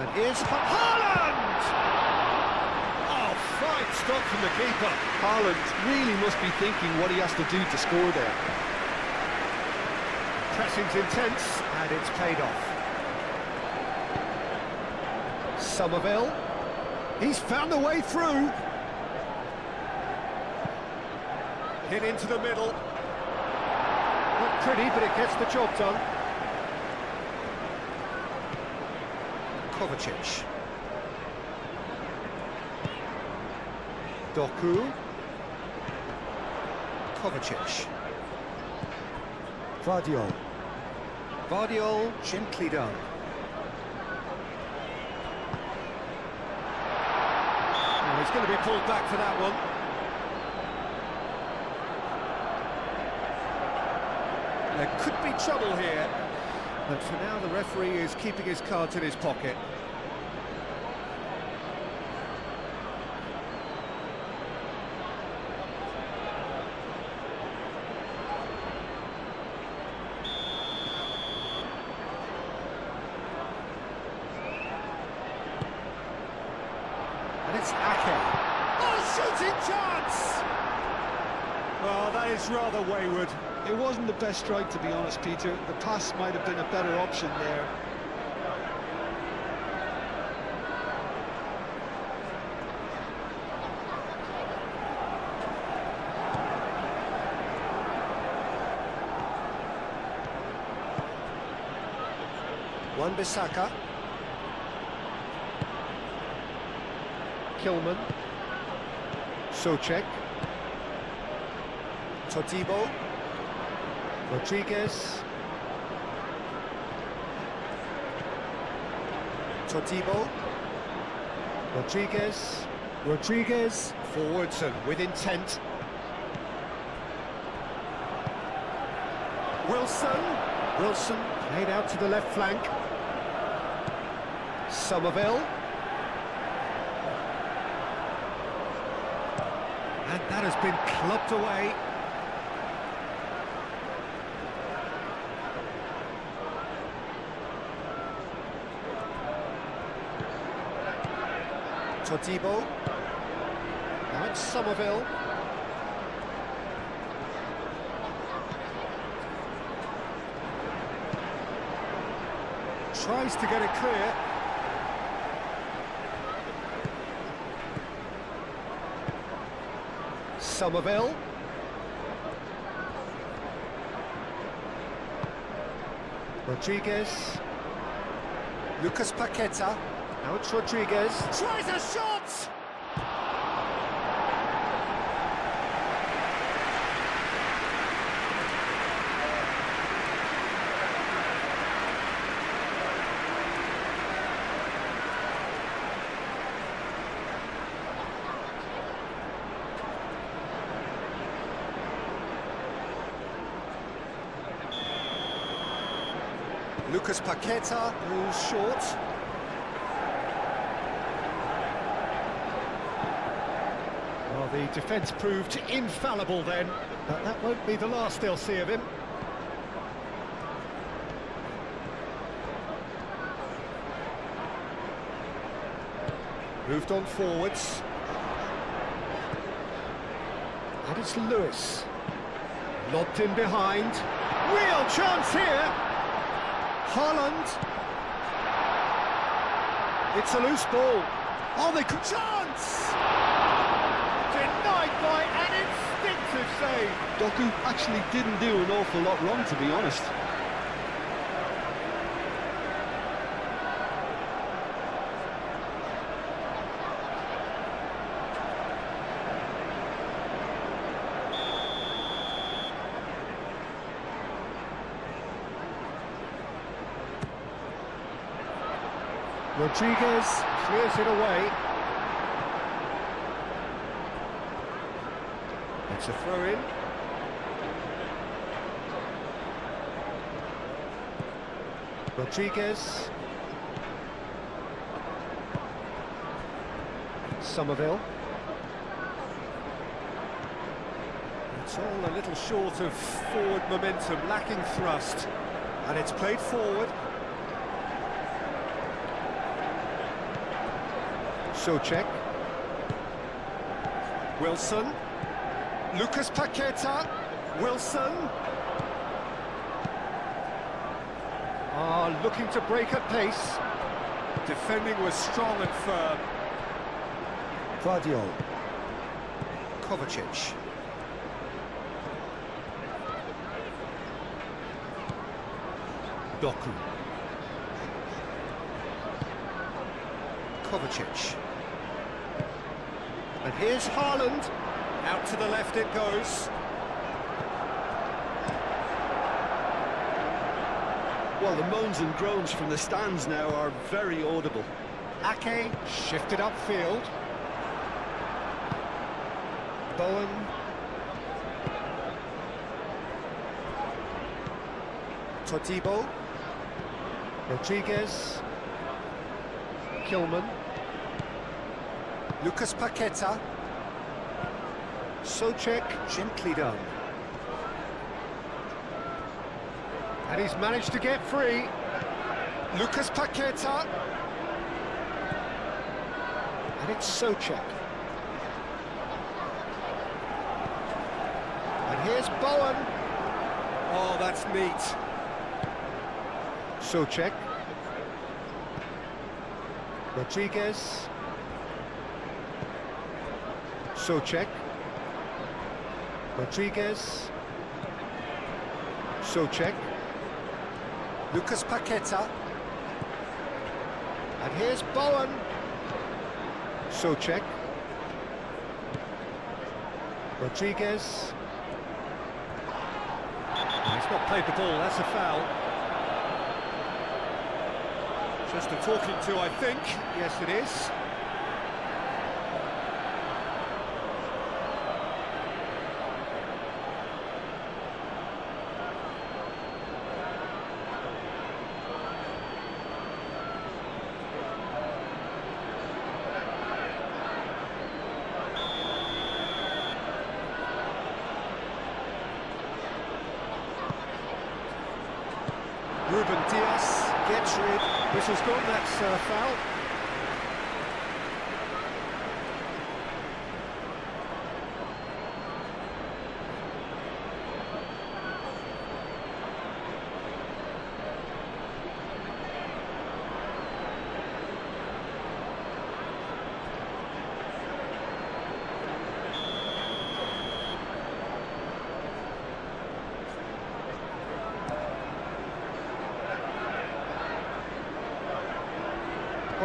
A: And here's Haaland! Oh, fine stop from the keeper.
B: Haaland really must be thinking what he has to do to score there.
A: Pressing's intense, and it's paid off. Somerville. He's found a way through. Hit into the middle. Not pretty, but it gets the job done. Kovacic. Doku. Kovacic. Guardiol. Guardiol gently done. Oh, he's going to be pulled back for that one. There could be trouble here, but for now the referee is keeping his cards in his pocket. And it's Ake. Oh, shooting chance! Oh, that is rather wayward.
B: It wasn't the best strike, to be honest, Peter. The pass might have been a better option there.
A: Wan-Bissaka. Kilman. Souček. Todibo. Rodriguez. Todibo. Rodriguez. Rodriguez. Forwards and with intent. Wilson. Wilson played out to the left flank. Somerville. And that has been clubbed away. Todibo. Now it's Somerville. Tries to get it clear. Somerville. Rodriguez. Lucas Paqueta. Now it's Rodriguez. Tries a shot! Lucas Paqueta goes short. Well, the defence proved infallible then, but that won't be the last they'll see of him. Moved on forwards. And it's Lewis. Lobbed in behind. Real chance here! Haaland. It's a loose ball. Oh, they could chance! Denied by an instinctive save.
B: Doku actually didn't do an awful lot wrong, to be honest.
A: Rodriguez clears it away. It's a throw-in. Rodriguez. Somerville. It's all a little short of forward momentum, lacking thrust. And it's played forward. Socek. Wilson. Lucas Paqueta. Wilson. Looking to break at pace. Defending was strong and firm. Guardiola. Kovacic.
B: Doku.
A: Kovacic. And here's Haaland. Out to the left it goes.
B: Well, the moans and groans from the stands now are very audible.
A: Ake shifted upfield. Bowen. Todibo. Rodriguez. Kilman. Lucas Paqueta. Socek, gently done. And he's managed to get free. Lucas Paqueta. And it's Socek. And here's Bowen. Oh, that's neat. Socek. Rodriguez. Socek. Rodriguez. Socek. Lucas Paqueta. And here's Bowen. Socek. Rodriguez. He's not played the ball, that's a foul. Just a talking to, I think. Yes, it is. Ruben Dias gets rid. Whistle's gone, that's foul.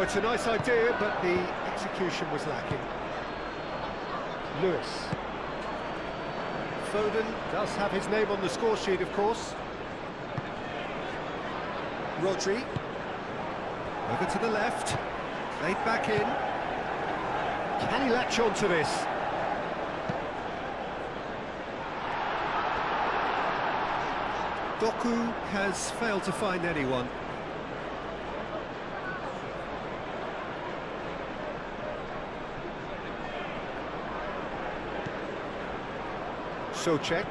A: it's a nice idea, but the execution was lacking. Lewis. Foden does have his name on the score sheet, of course. Rodri. Over to the left. Played back in. Can he latch on to this? Doku has failed to find anyone. Socek.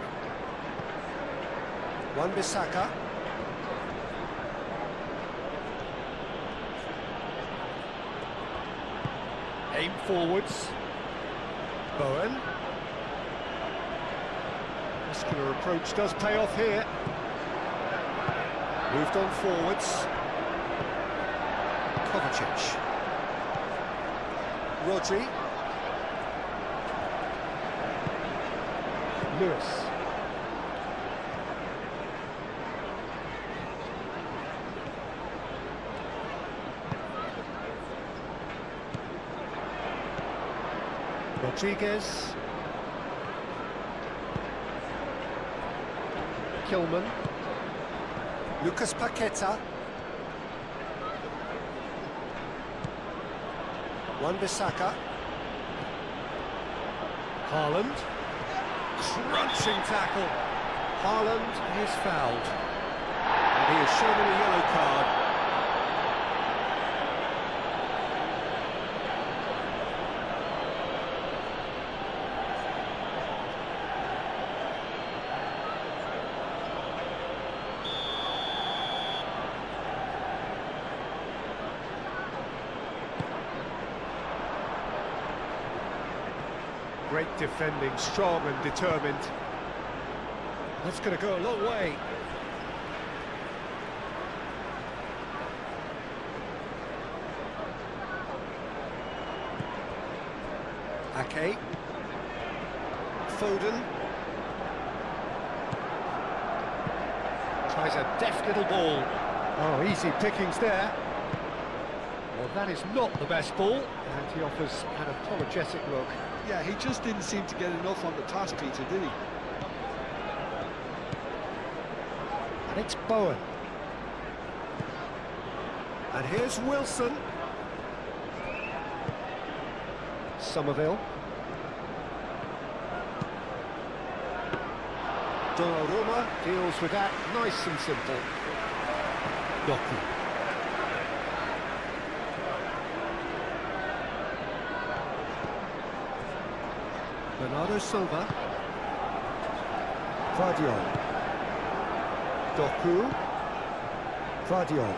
A: Wan-Bissaka. Aim forwards. Bowen. Muscular approach does pay off here. Moved on forwards. Kovacic. Rodri. Lewis. Rodriguez. Kilman. Lucas Paqueta. Wan-Bissaka. Haaland. Crunching tackle. Haaland is fouled. And he is shown a yellow card. Great defending, strong and determined. That's going to go a long way. Ake. Foden. Tries a deft little ball. Oh, easy pickings there. Well, that is not the best ball, and he offers an apologetic look.
B: Yeah, he just didn't seem to get enough on the pass, Peter, did he?
A: And it's Bowen. And here's Wilson. Somerville. Donnarumma deals with that nice and simple. Doku. Bernardo Silva. Vardiol. Doku. Vardiol.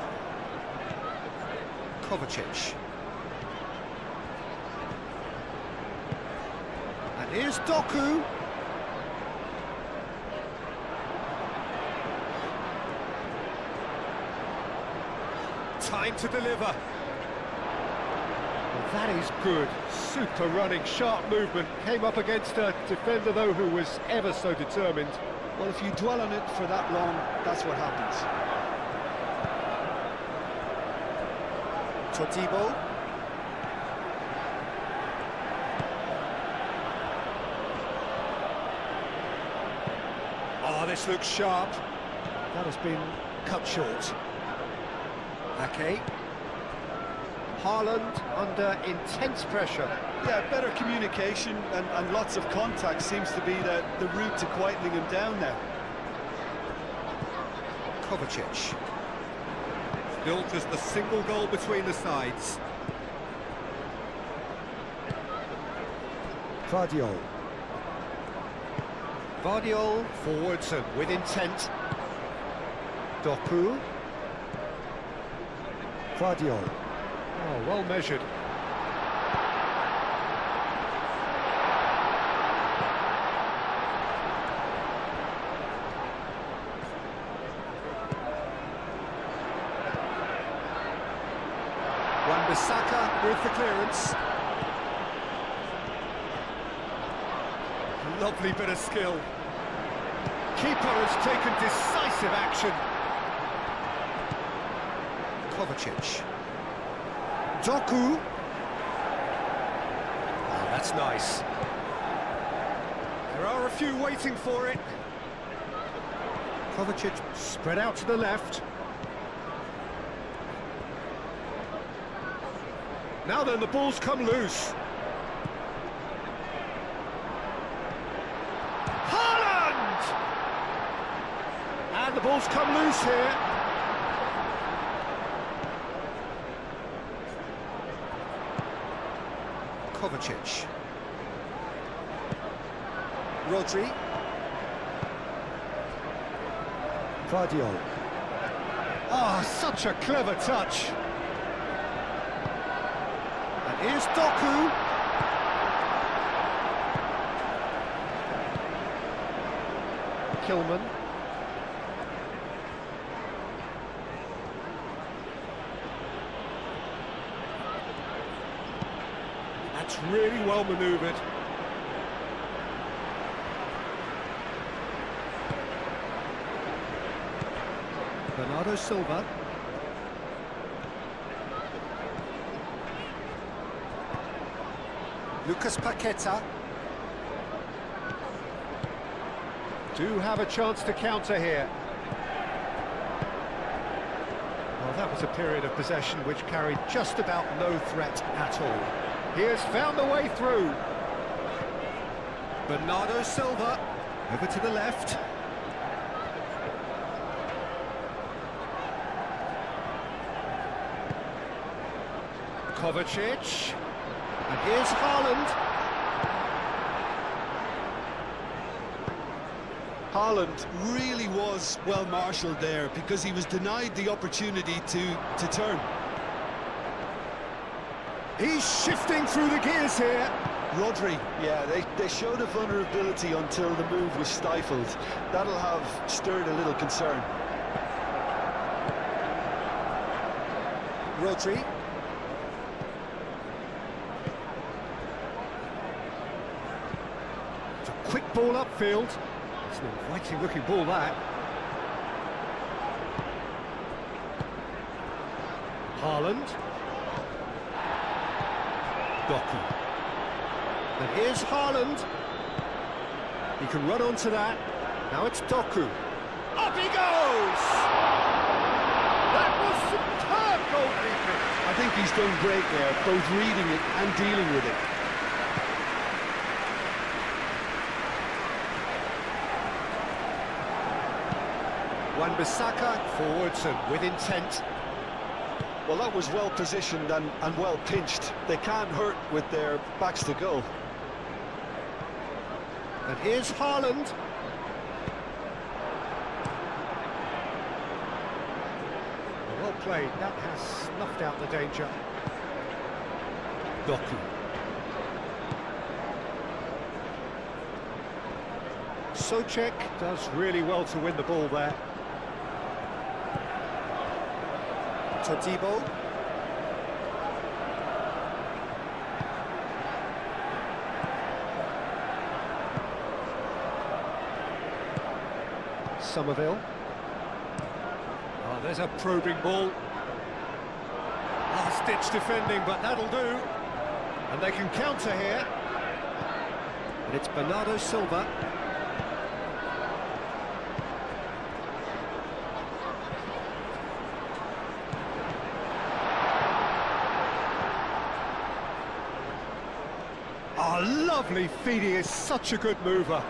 A: Kovacic. And here's Doku. Time to deliver. Well, that is good. Super running, sharp movement. Came up against a defender, though, who was ever so determined.
B: Well, if you dwell on it for that long, that's what happens.
A: Todibo. Oh, this looks sharp. That has been cut short. Ake. Haaland under intense pressure.
B: Yeah, better communication and lots of contact seems to be the route to quietening him down now.
A: Kovacic. Built as the single goal between the sides. Vardiol. Vardiol forwards and with intent. Doku. Vardiol. Oh, well measured. Wan-Bissaka with the clearance. Lovely bit of skill. Keeper has taken decisive action. Kovacic. Doku. Oh, that's nice. There are a few waiting for it. Kovacic spread out to the left. Now then, the ball's come loose. Haaland! And the ball's come loose here. Kovacic. Rodri. Guardiola. Ah, such a clever touch. And here's Doku. Kilman. That's really well manoeuvred. Bernardo Silva. Lucas Paqueta. Do have a chance to counter here. Well, that was a period of possession which carried just about no threat at all. He has found the way through. Bernardo Silva, over to the left. Kovacic, and here's Haaland.
B: Haaland really was well marshalled there because he was denied the opportunity to turn.
A: He's shifting through the gears here.
B: Rodri, yeah, they showed a vulnerability until the move was stifled. That'll have stirred a little concern.
A: Rodri. It's a quick ball upfield. It's an inviting looking ball, that. Haaland. Doku. And here's Haaland. He can run onto that. Now it's Doku. Up he goes! That was superb goalkeeping.
B: I think he's done great there, both reading it and dealing with it.
A: Wan-Bissaka forwards and with intent.
B: Well, that was well positioned and well pinched. They can't hurt with their backs to goal.
A: And here's Haaland. Well played, that has snuffed out the danger. Doku. Souček does really well to win the ball there. Todibo. Somerville. Oh, there's a probing ball. Last-ditch defending, but that'll do. And they can counter here. And it's Bernardo Silva. Oh, lovely feed, he is such a good mover.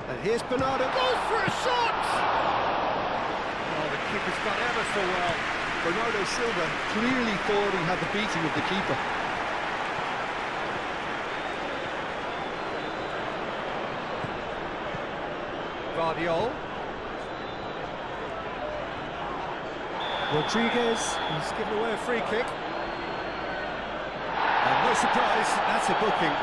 A: And here's Bernardo, goes for a shot! Oh, the keeper's done ever so well.
B: Bernardo Silva clearly thought he had the beating of the keeper.
A: Guardiola. Rodriguez, he's given away a free kick. And no surprise, that's a booking.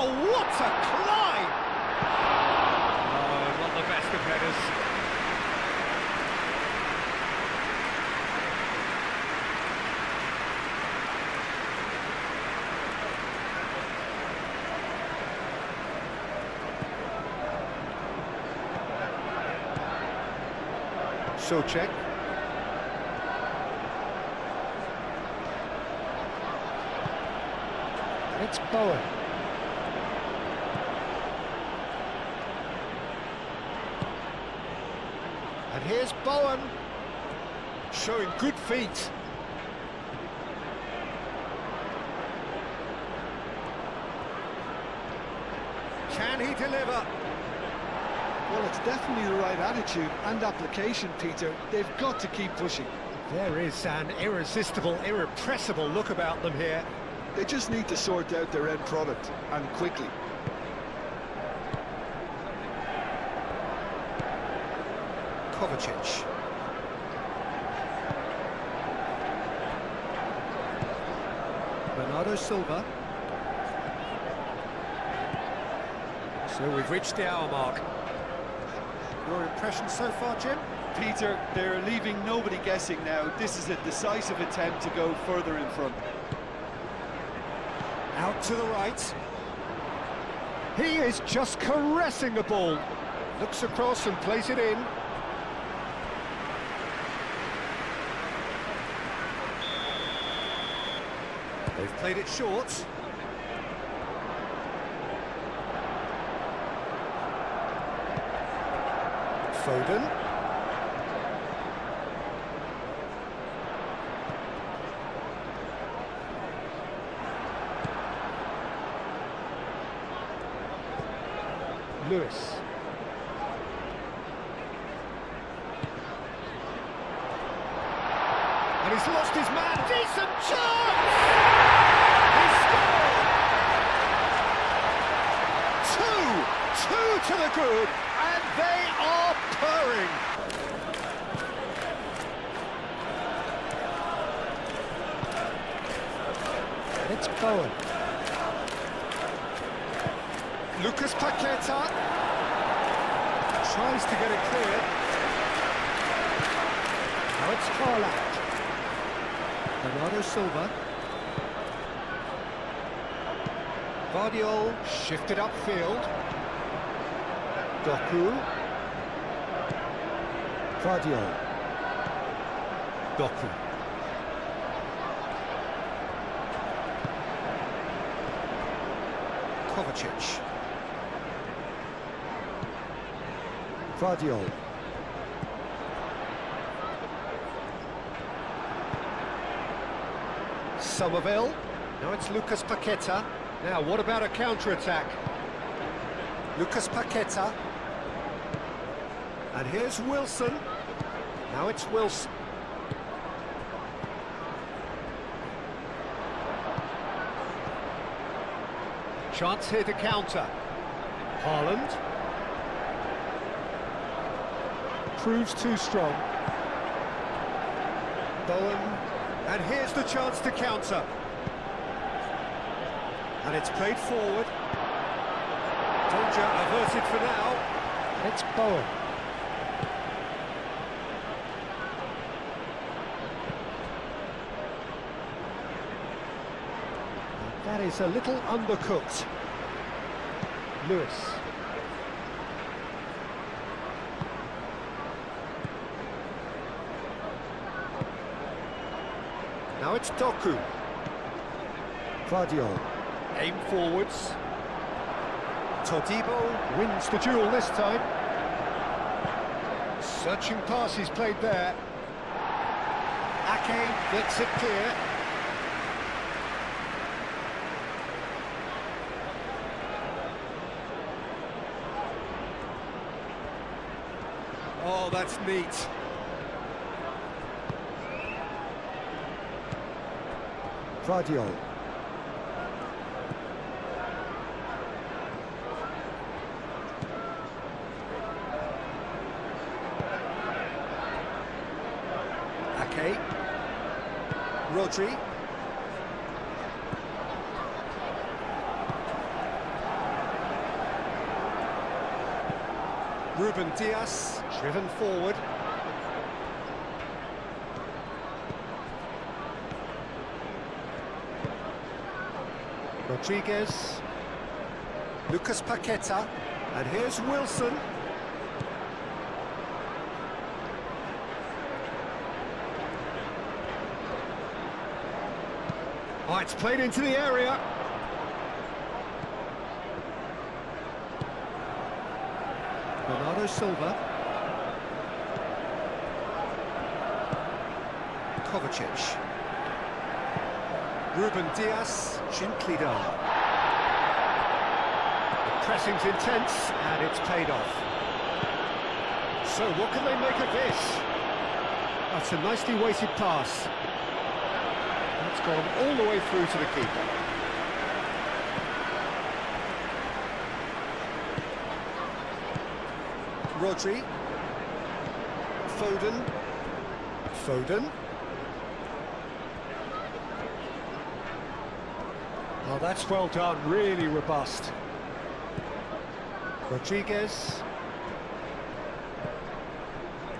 A: Oh, what a climb! Oh, not the best of headers. Socek. It's Bowen. And here's Bowen, showing good feet. Can he deliver?
B: Well, it's definitely the right attitude and application, Peter. They've got to keep pushing.
A: There is an irresistible, irrepressible look about them here.
B: They just need to sort out their end product, and quickly.
A: Kovacic. Bernardo Silva. So we've reached the hour mark. Your impression so far, Jim?
B: Peter, they're leaving nobody guessing now. This is a decisive attempt to go further in front.
A: Out to the right. He is just caressing the ball. Looks across and plays it in. They've played it short. Foden. Lewis. And he's lost his man. Decent chance! He scored! Two to the good, and they are purring. And it's Bowen. Lucas Paqueta tries to get it clear. Now it's Haaland. Bernardo Silva. Guardiola shifted upfield. Doku. Guardiola. Doku. Kovacic. Guardiola. Somerville. Now it's Lucas Paqueta. Now, what about a counter-attack? Lucas Paqueta. And here's Wilson. Now it's Wilson. Chance here to counter. Haaland. Proves too strong. Bowen. And here's the chance to counter. And it's played forward. Danger averted for now. It's Bowen. That is a little undercooked. Lewis. Now it's Doku. Guardiola. Aim forwards. Todibo wins the duel this time. Searching pass he's played there. Ake gets it clear. Oh, that's neat. Guardiola. Ake. Rodri. Ruben Dias, driven forward. Rodriguez. Lucas Paqueta. And here's Wilson. Oh, it's played into the area. Bernardo Silva. Kovacic. Ruben Dias, gently done. The pressing's intense, and it's paid off. So what can they make of this? That's a nicely weighted pass. It's gone all the way through to the keeper. Rodri. Foden. Oh, that's well done, really robust. Rodriguez.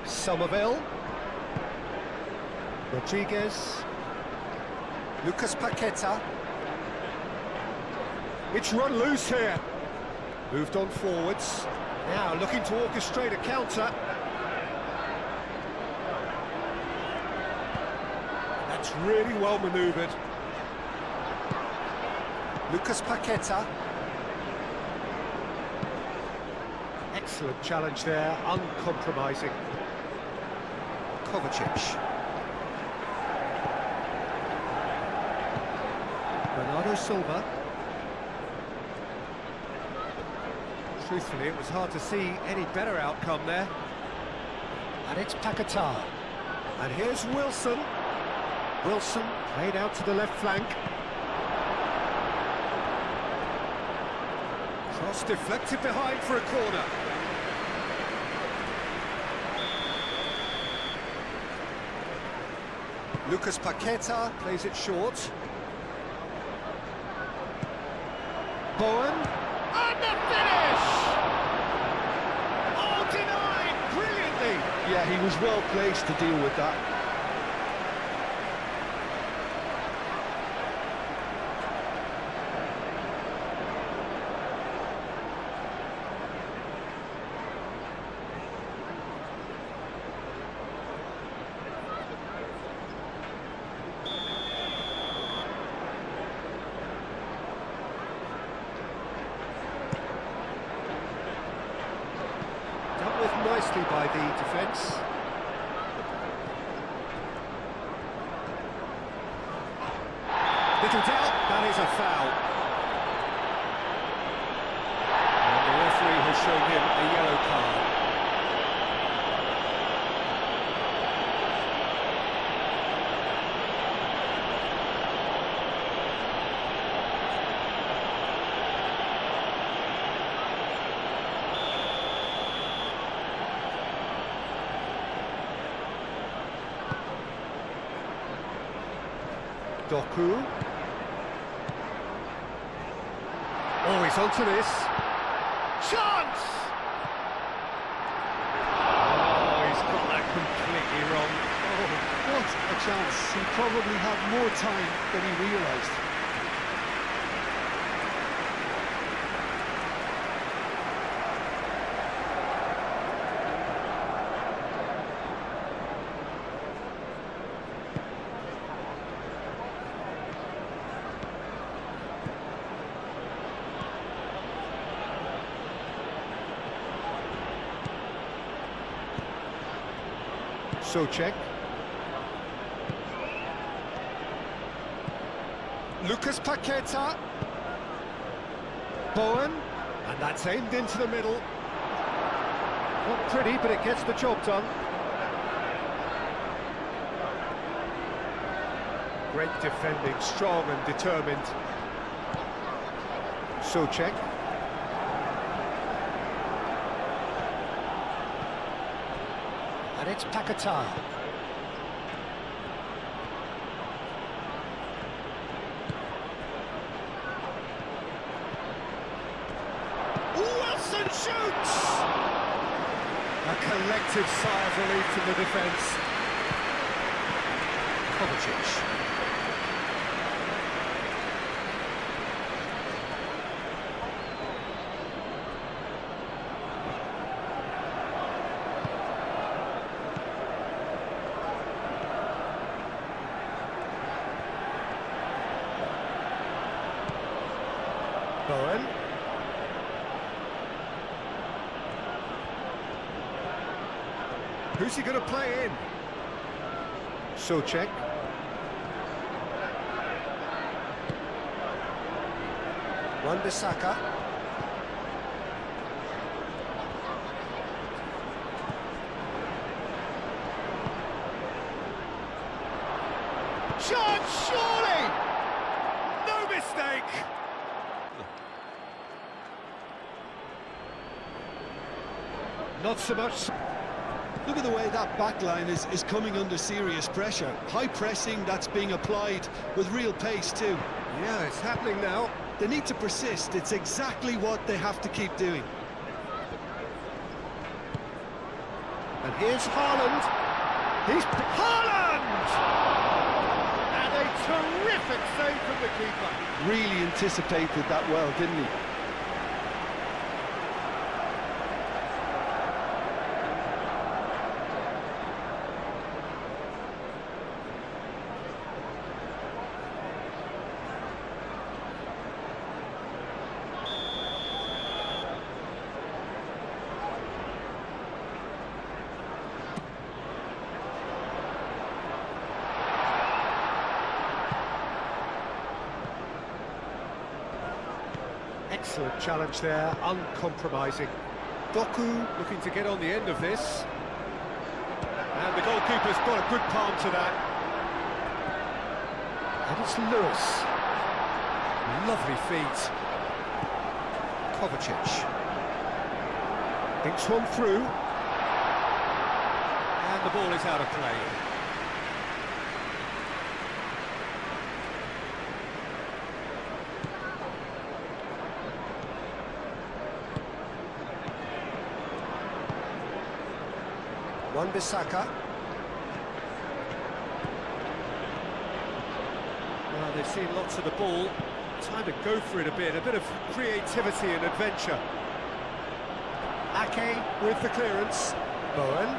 A: Somerville. Rodriguez. Lucas Paqueta. It's run loose here. Moved on forwards. Now looking to orchestrate a counter. That's really well manoeuvred. Lucas Paqueta. Excellent challenge there, uncompromising. Kovacic. Bernardo Silva. Truthfully, it was hard to see any better outcome there. And it's Paqueta. And here's Wilson. Wilson played out to the left flank. Cross deflected behind for a corner. Lucas Paqueta plays it short. Bowen. And the finish! Oh, denied brilliantly!
B: Yeah, he was well placed to deal with that.
A: Dealt with nicely by the defence. Little doubt, that is a foul. And the referee has shown him a yellow card. Doku. Oh, he's onto this. Chance! Oh, he's got that completely wrong.
B: Oh, what a chance. He probably had more time than he realised.
A: Souček. Lucas Paqueta. Bowen. And that's aimed into the middle. Not pretty, but it gets the job done. Great defending, strong and determined. Souček. And it's Paqueta. Wilson shoots! A collective sigh of relief from the defence. Kovacic. Bowen. Who's he going to play in? Socek. Wan-Bissaka. Shot, surely! No mistake! Not so much.
B: Look at the way that back line is coming under serious pressure. High pressing that's being applied with real pace too.
A: Yeah, it's happening now.
B: They need to persist. It's exactly what they have to keep doing.
A: And here's Haaland. He's Haaland! And a terrific save from the keeper.
B: Really anticipated that well, didn't he?
A: Excellent challenge there, uncompromising. Doku looking to get on the end of this. And the goalkeeper's got a good palm to that. And it's Lewis. Lovely feet. Kovacic. Thinks one through. And the ball is out of play. Wan-Bissaka. Well, they've seen lots of the ball. Time to go for it a bit of creativity and adventure. Ake with the clearance. Bowen.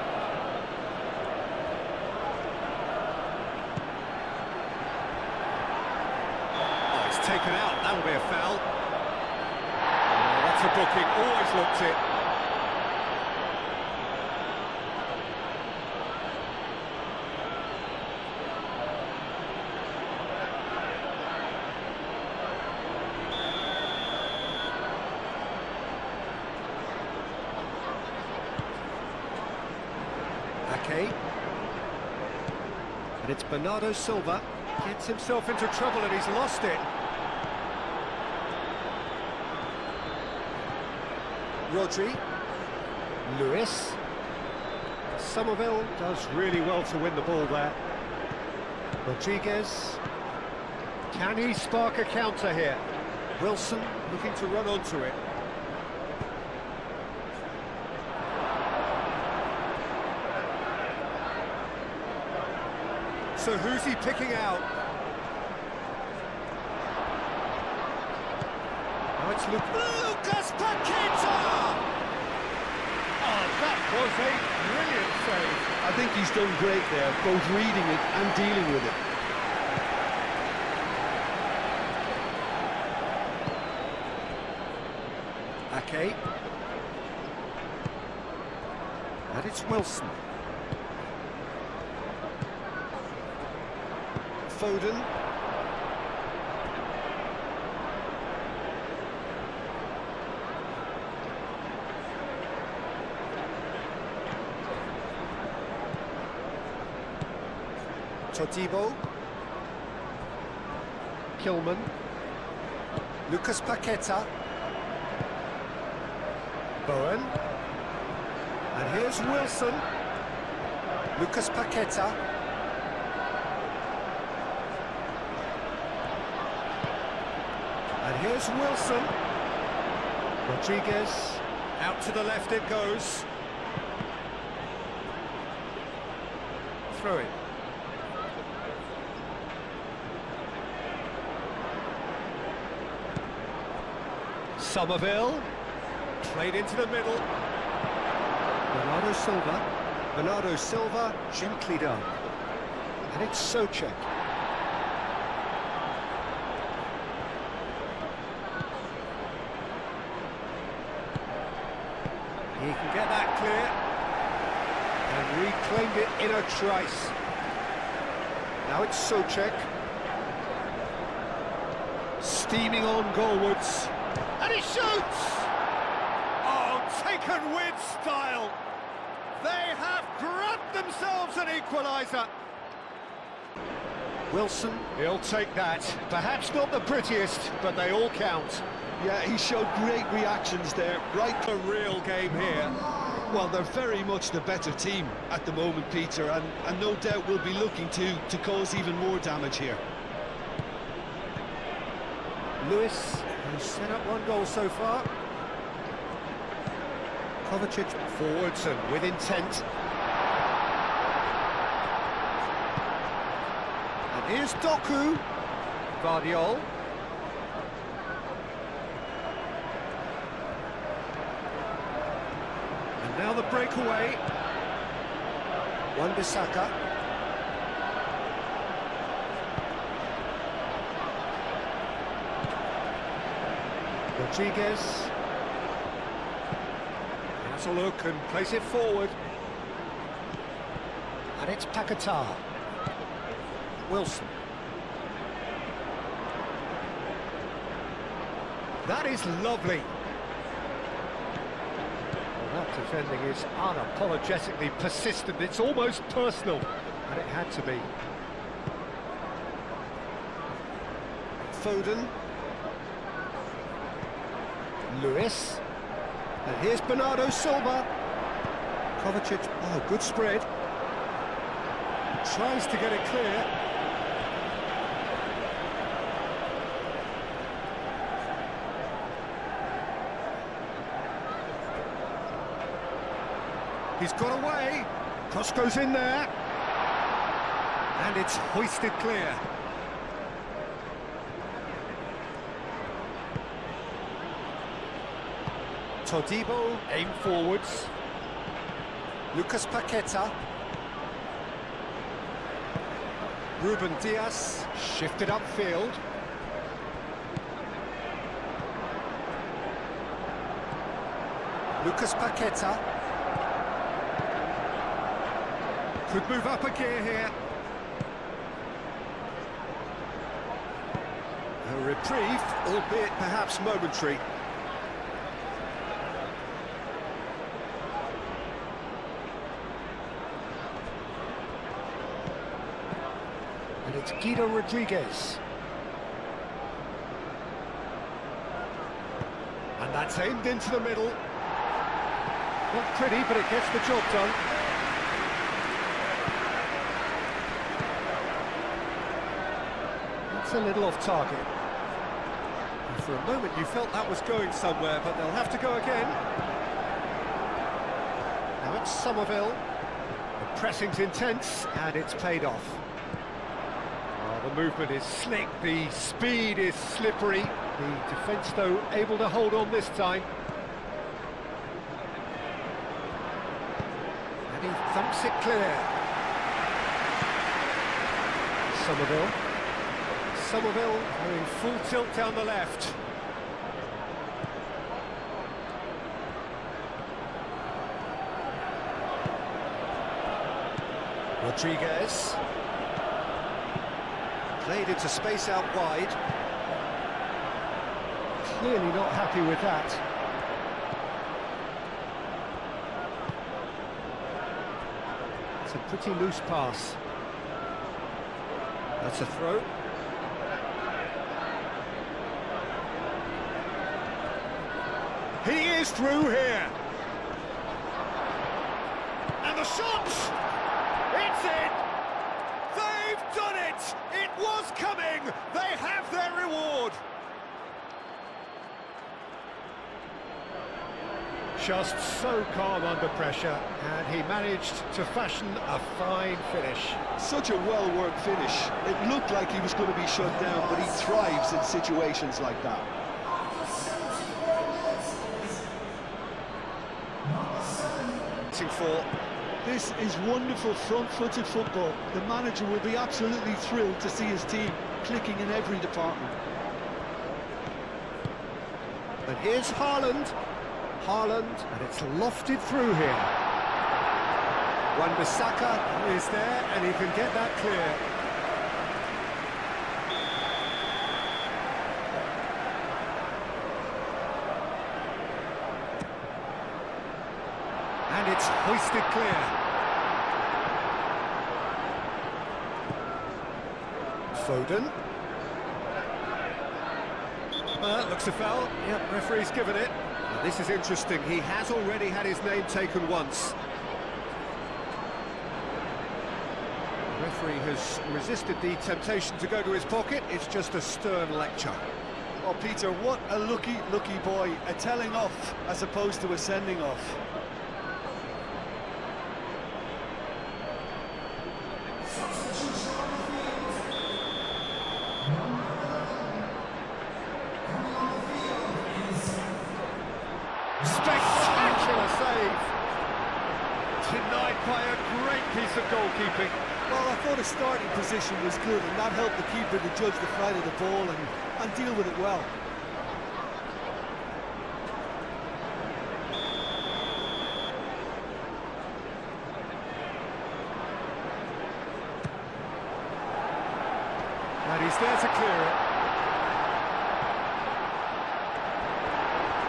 A: Oh, it's taken out. That'll be a foul. Oh, that's a booking. Always looked it. Ake. And it's Bernardo Silva. Gets himself into trouble and he's lost it. Rodri. Lewis. Somerville does really well to win the ball there. Rodriguez. Can he spark a counter here? Wilson looking to run onto it. So who's he picking out? Now it's Lucas Paqueta! Oh, that was a brilliant save.
B: I think he's done great there, both reading it and dealing with it.
A: Ake. And it's Wilson. Foden. Todibo. Kilman. Lucas Paqueta. Bowen. And here's Wilson. Lucas Paqueta. And here's Wilson. Rodriguez. Out to the left it goes. throw-in. Somerville, played into the middle. Bernardo Silva, gently done. And it's Souček. He can get that clear. And reclaimed it in a trice. Now it's Souček. Steaming on goalwards. And he shoots! Oh, taken with style. They have grabbed themselves an equaliser. Wilson, he'll take that. Perhaps not the prettiest, but they all count.
B: Yeah, he showed great reactions there, right?
A: A real game here.
B: Well, they're very much the better team at the moment, Peter, and no doubt will be looking to cause even more damage here.
A: Lewis, who's set up one goal so far. Kovacic forwards and with intent. And here's Doku. Guardiol. And now the breakaway. Wan-Bissaka. Rodriguez. Has a look and plays it forward. And it's Paquetá. Wilson. That is lovely. Well, that defending is unapologetically persistent. It's almost personal. And it had to be. Foden. Lewis. And here's Bernardo Silva. Kovacic, oh, good spread. Tries to get it clear. He's got away. Cross goes in there. And it's hoisted clear. Todibo, aim forwards. Lucas Paquetá. Ruben Diaz, shifted upfield. Lucas Paquetá. Could move up a gear here. A reprieve, albeit perhaps momentary. And it's Guido Rodriguez. And that's aimed into the middle. Not pretty, but it gets the job done. It's a little off target. And for a moment you felt that was going somewhere, but they'll have to go again. Now it's Somerville. The pressing's intense, and it's paid off. The movement is slick, the speed is slippery. The defence, though, able to hold on this time. And he thumps it clear. Somerville going full tilt down the left. Rodriguez. Played into space out wide. Clearly not happy with that. It's a pretty loose pass. That's a throw. He is through here. And the shot! It's in! They've done it! It was coming! They have their reward! Just so calm under pressure, and he managed to fashion a fine finish.
B: Such a well-worked finish. It looked like he was going to be shut down, but he thrives in situations like that.
A: For
B: this is wonderful front-footed football. The manager will be absolutely thrilled to see his team clicking in every department.
A: And here's Haaland, and it's lofted through here. Wan-Bissaka is there, and he can get that clear. And it's hoisted clear. Foden. Looks a foul. Yep, referee's given it. Now, this is interesting. He has already had his name taken once. The referee has resisted the temptation to go to his pocket. It's just a stern lecture.
B: Well, Peter, what a lucky boy. A telling off as opposed to a sending off.
A: Spectacular save! Denied by a great piece of goalkeeping.
B: Well, I thought his starting position was good, and that helped the keeper to judge the flight of the ball and deal with it well.
A: And he's there to clear it.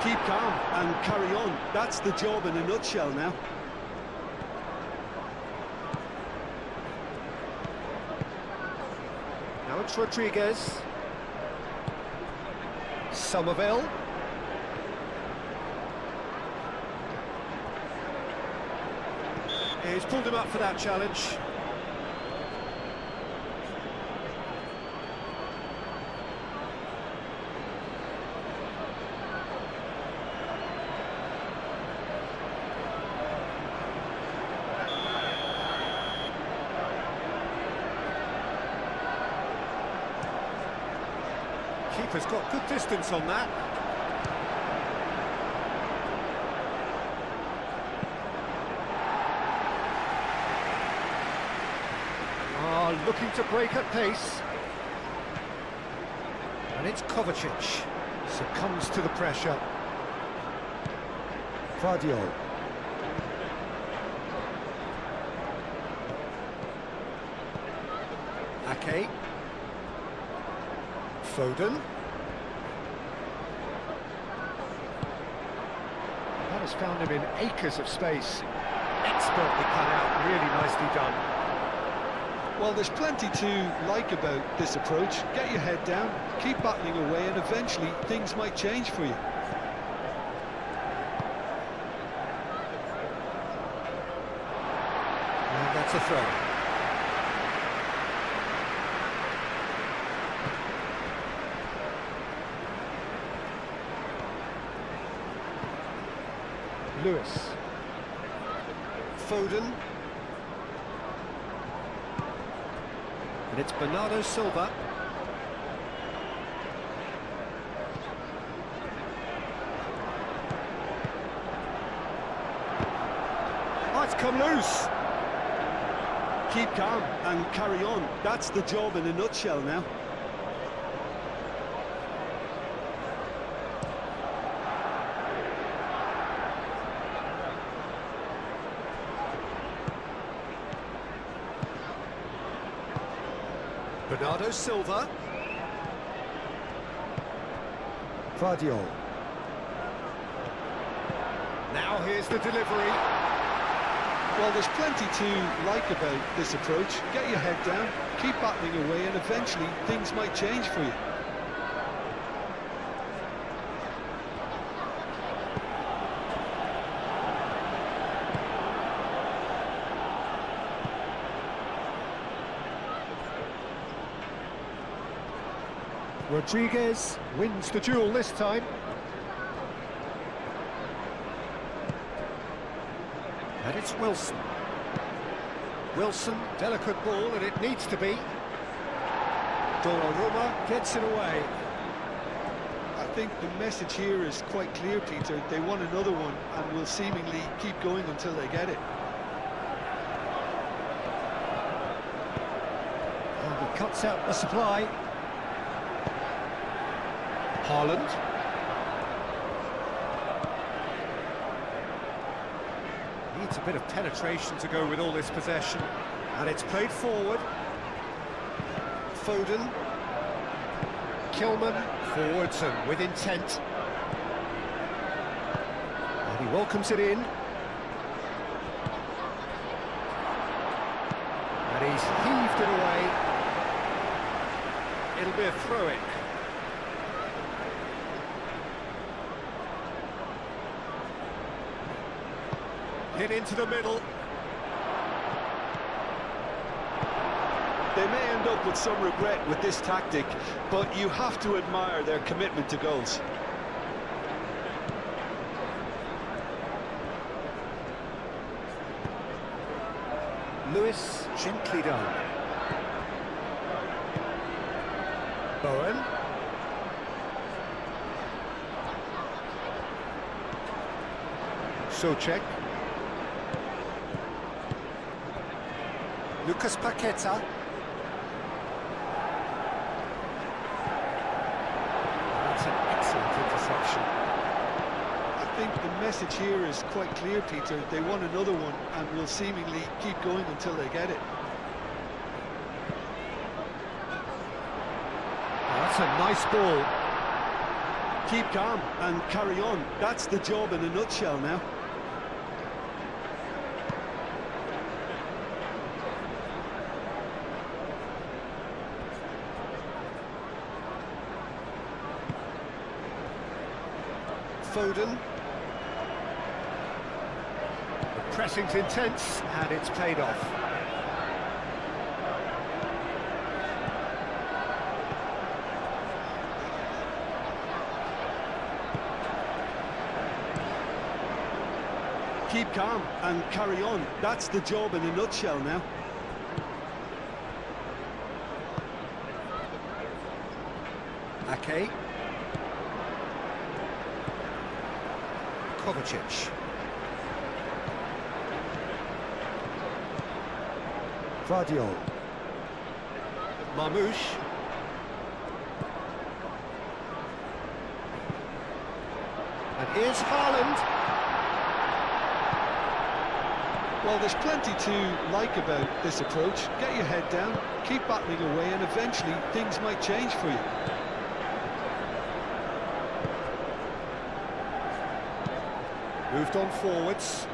B: Keep calm and carry on. That's the job in a nutshell now.
A: Now it's Rodriguez. Somerville. He's pulled him up for that challenge. Keeper's got good distance on that. Looking to break at pace. And it's Kovacic. Succumbs to the pressure. Guardiola. Ake. Foden. That has found him in acres of space. Expertly cut out, really nicely done.
B: Well, there's plenty to like about this approach. Get your head down, keep battling away, and eventually things might change for you.
A: And that's a throw. Lewis. Foden. And it's Bernardo Silva. Oh, it's come loose.
B: Keep calm and carry on. That's the job in a nutshell now.
A: Bernardo Silva. Guardiola. Now here's the delivery.
B: Well, there's plenty to like about this approach. Get your head down, keep battling away, and eventually things might change for you.
A: Rodriguez wins the duel this time. And it's Wilson. Wilson, delicate ball, and it needs to be. Donnarumma gets it away.
B: I think the message here is quite clear, Peter. They want another one and will seemingly keep going until they get it.
A: And he cuts out the supply. Haaland. Needs a bit of penetration to go with all this possession. And it's played forward. Foden. Kilman. Forwards and with intent. And he welcomes it in. And he's heaved it away. It'll be a throw-in. Hit into the middle.
B: They may end up with some regret with this tactic, but you have to admire their commitment to goals.
A: Lewis, gently done. Bowen. Souček. Lucas Paqueta. That's an excellent interception.
B: I think the message here is quite clear, Peter. They want another one and will seemingly keep going until they get it.
A: Oh, that's a nice ball.
B: Keep calm and carry on. That's the job in a nutshell now.
A: Foden. The pressing's intense, and it's paid off.
B: Keep calm and carry on. That's the job in a nutshell now.
A: Ake. Kovacic. Vardiol. Marmoush. And here's Haaland.
B: Well, there's plenty to like about this approach. Get your head down, keep battling away, and eventually things might change for you.
A: Moved on forwards.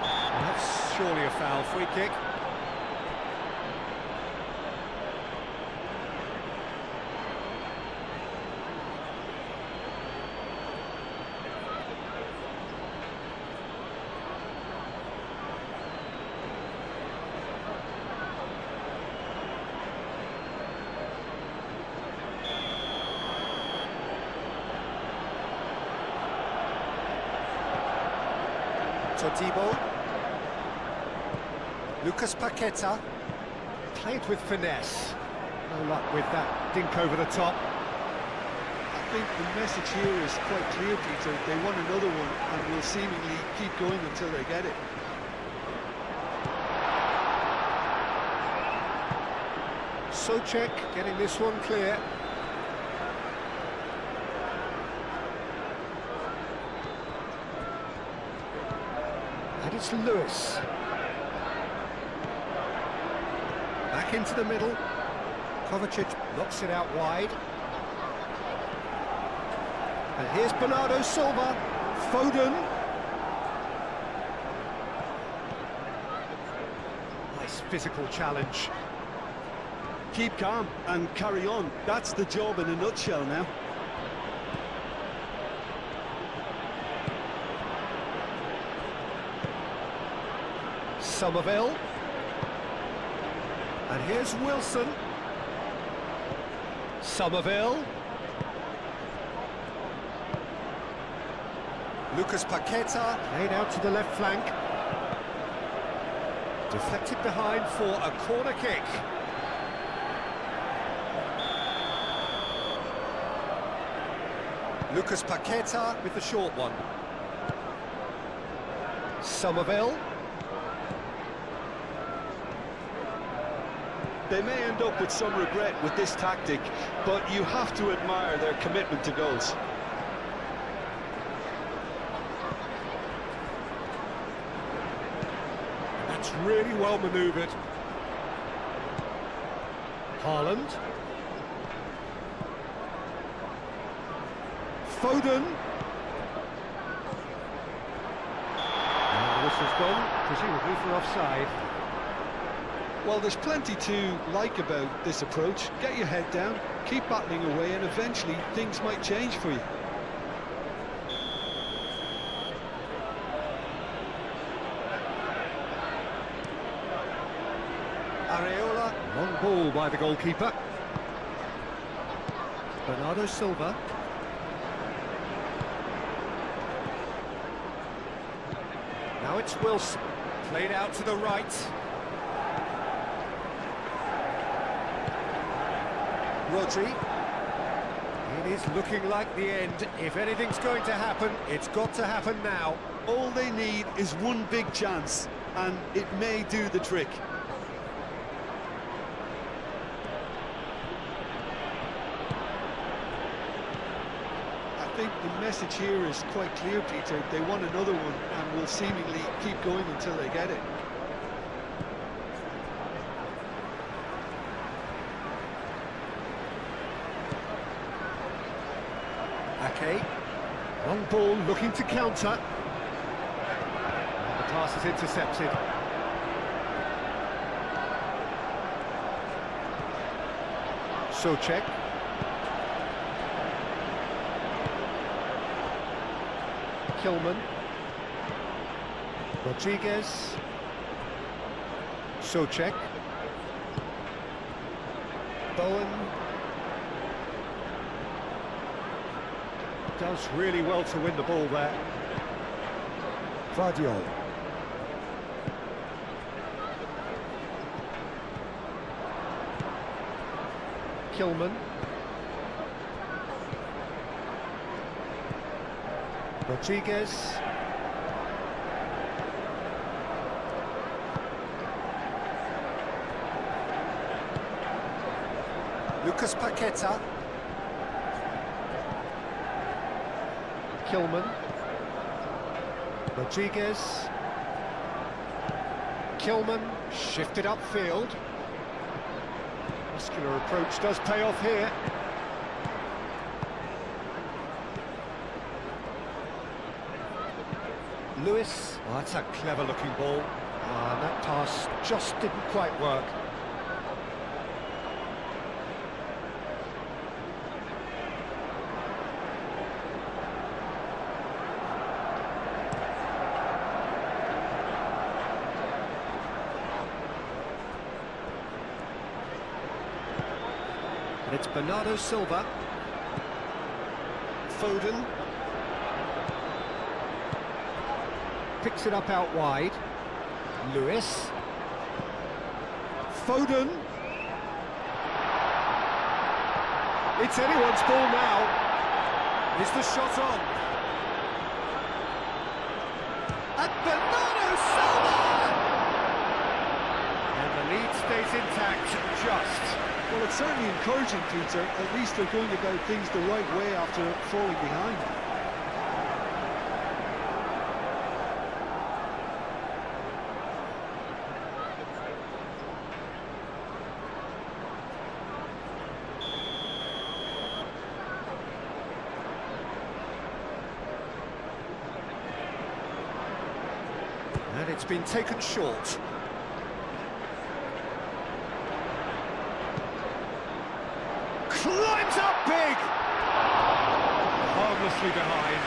A: That's surely a foul. Free kick. Todibo. Lucas Paqueta. Played with finesse. No luck with that dink over the top.
B: I think the message here is quite clear, Peter. They want another one and will seemingly keep going until they get it.
A: Souček getting this one clear. And it's Lewis. Back into the middle. Kovacic knocks it out wide. And here's Bernardo Silva. Foden. Nice physical challenge.
B: Keep calm and carry on. That's the job in a nutshell now.
A: Somerville. And here's Wilson. Lucas Paqueta, played out to the left flank. Deflected behind for a corner kick. Lucas Paqueta with the short one. Somerville.
B: They may end up with some regret with this tactic, but you have to admire their commitment to goals.
A: That's really well manoeuvred. Haaland. Foden. And the whistle's gone, presumably for offside.
B: Well, there's plenty to like about this approach. Get your head down, keep battling away, and eventually things might change for you.
A: Areola, long ball by the goalkeeper. Bernardo Silva. Now it's Wilson, played out to the right. Rodri. It is looking like the end. If anything's going to happen, it's got to happen now.
B: All they need is one big chance, and it may do the trick. I think the message here is quite clear, Peter. They want another one and will seemingly keep going until they get it.
A: Ake. Long ball looking to counter. And the pass is intercepted. Souček. Kilman. Rodriguez. Souček. Bowen. Does really well to win the ball there. Vardiol. Kilman. Rodriguez. Lucas Paqueta. Kilman. Rodriguez. Kilman shifted upfield. Muscular approach does pay off here. Lewis. Oh, that's a clever looking ball. And that pass just didn't quite work. And it's Bernardo Silva. Foden. Picks it up out wide. Lewis. Foden. It's anyone's ball now. Is the shot on? And Bernardo Silva! And the lead stays intact, just.
B: Well, it's certainly encouraging, Peter. At least they're going about things the right way after falling behind.
A: And it's been taken short. Climbs up big! Harmlessly behind.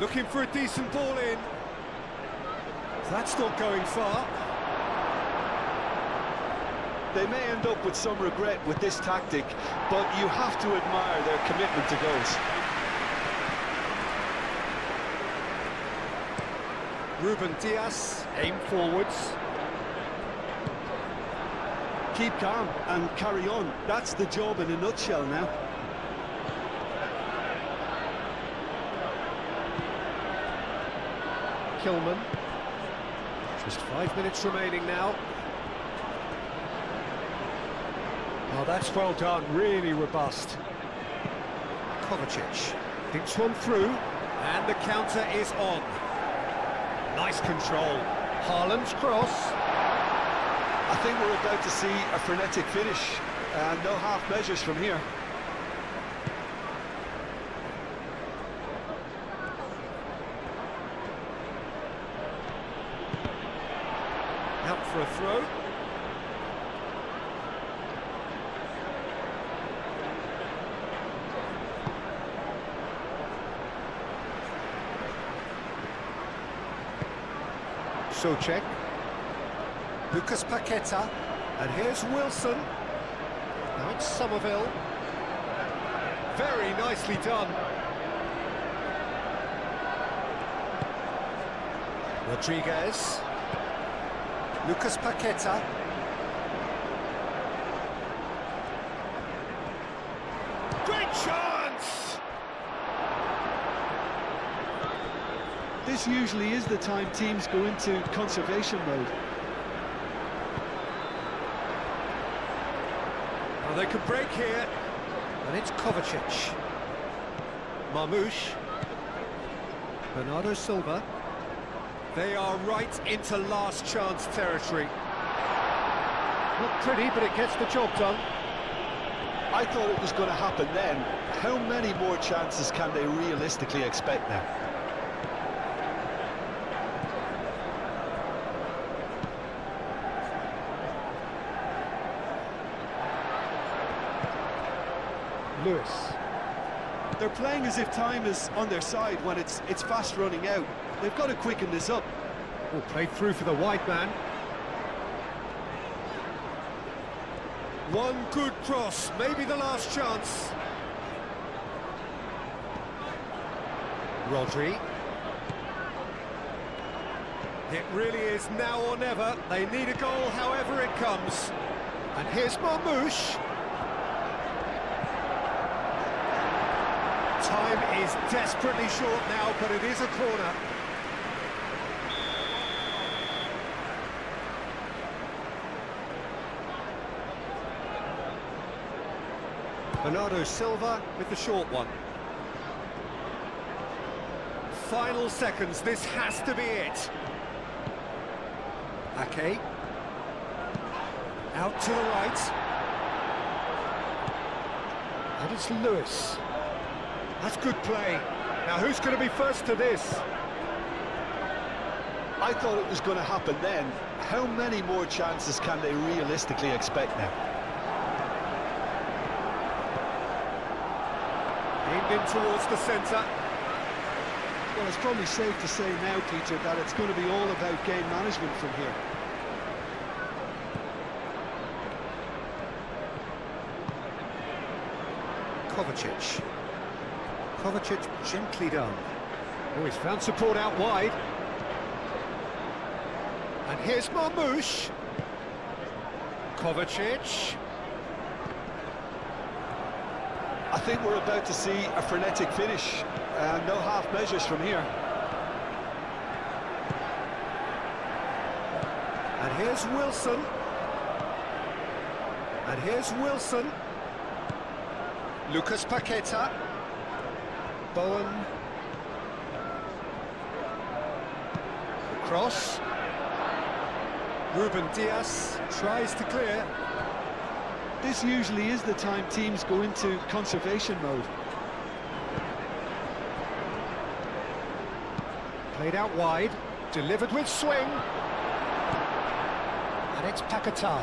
A: Looking for a decent ball in. That's not going far.
B: They may end up with some regret with this tactic, but you have to admire their commitment to goals.
A: Ruben Dias, aim forwards.
B: Keep calm and carry on. That's the job in a nutshell now.
A: Kilman. Just 5 minutes remaining now. Oh, that's well done, really robust. Kovacic thinks one through, and the counter is on. Nice control. Haaland's cross.
B: I think we're about to see a frenetic finish, and no half measures from here.
A: Out for a throw. Socek. Lucas Paqueta. And here's Wilson. Now it's Somerville. Very nicely done. Rodriguez. Lucas Paqueta. Great chance!
B: This usually is the time teams go into conservation mode.
A: Well, they could break here. And it's Kovacic. Marmoush. Bernardo Silva. They are right into last chance territory. Not pretty, but it gets the job done.
B: I thought it was going to happen then. How many more chances can they realistically expect now?
A: Lewis.
B: They're playing as if time is on their side when it's fast running out. They've got to quicken this up.
A: Oh, played through for the wide man. One good cross, maybe the last chance. Rodri. It really is now or never. They need a goal however it comes. And here's Marmoush. Time is desperately short now, but it is a corner. Bernardo Silva with the short one. Final seconds, this has to be it. Ake. Out to the right. And it's Lewis. That's good play. Now who's going to be first to this?
B: I thought it was going to happen then. How many more chances can they realistically expect now?
A: Aimed in towards the centre.
B: Well, it's probably safe to say now, Peter, that it's going to be all about game management from here.
A: Kovacic. Kovacic gently done. Oh, he's found support out wide. And here's Marmoush. Kovacic.
B: I think we're about to see a frenetic finish. No half measures from here.
A: And here's Wilson. And here's Wilson. Lucas Paqueta. Bowen. Cross. Ruben Dias tries to clear.
B: This usually is the time teams go into conservation mode.
A: Played out wide, delivered with swing. And it's Paqueta.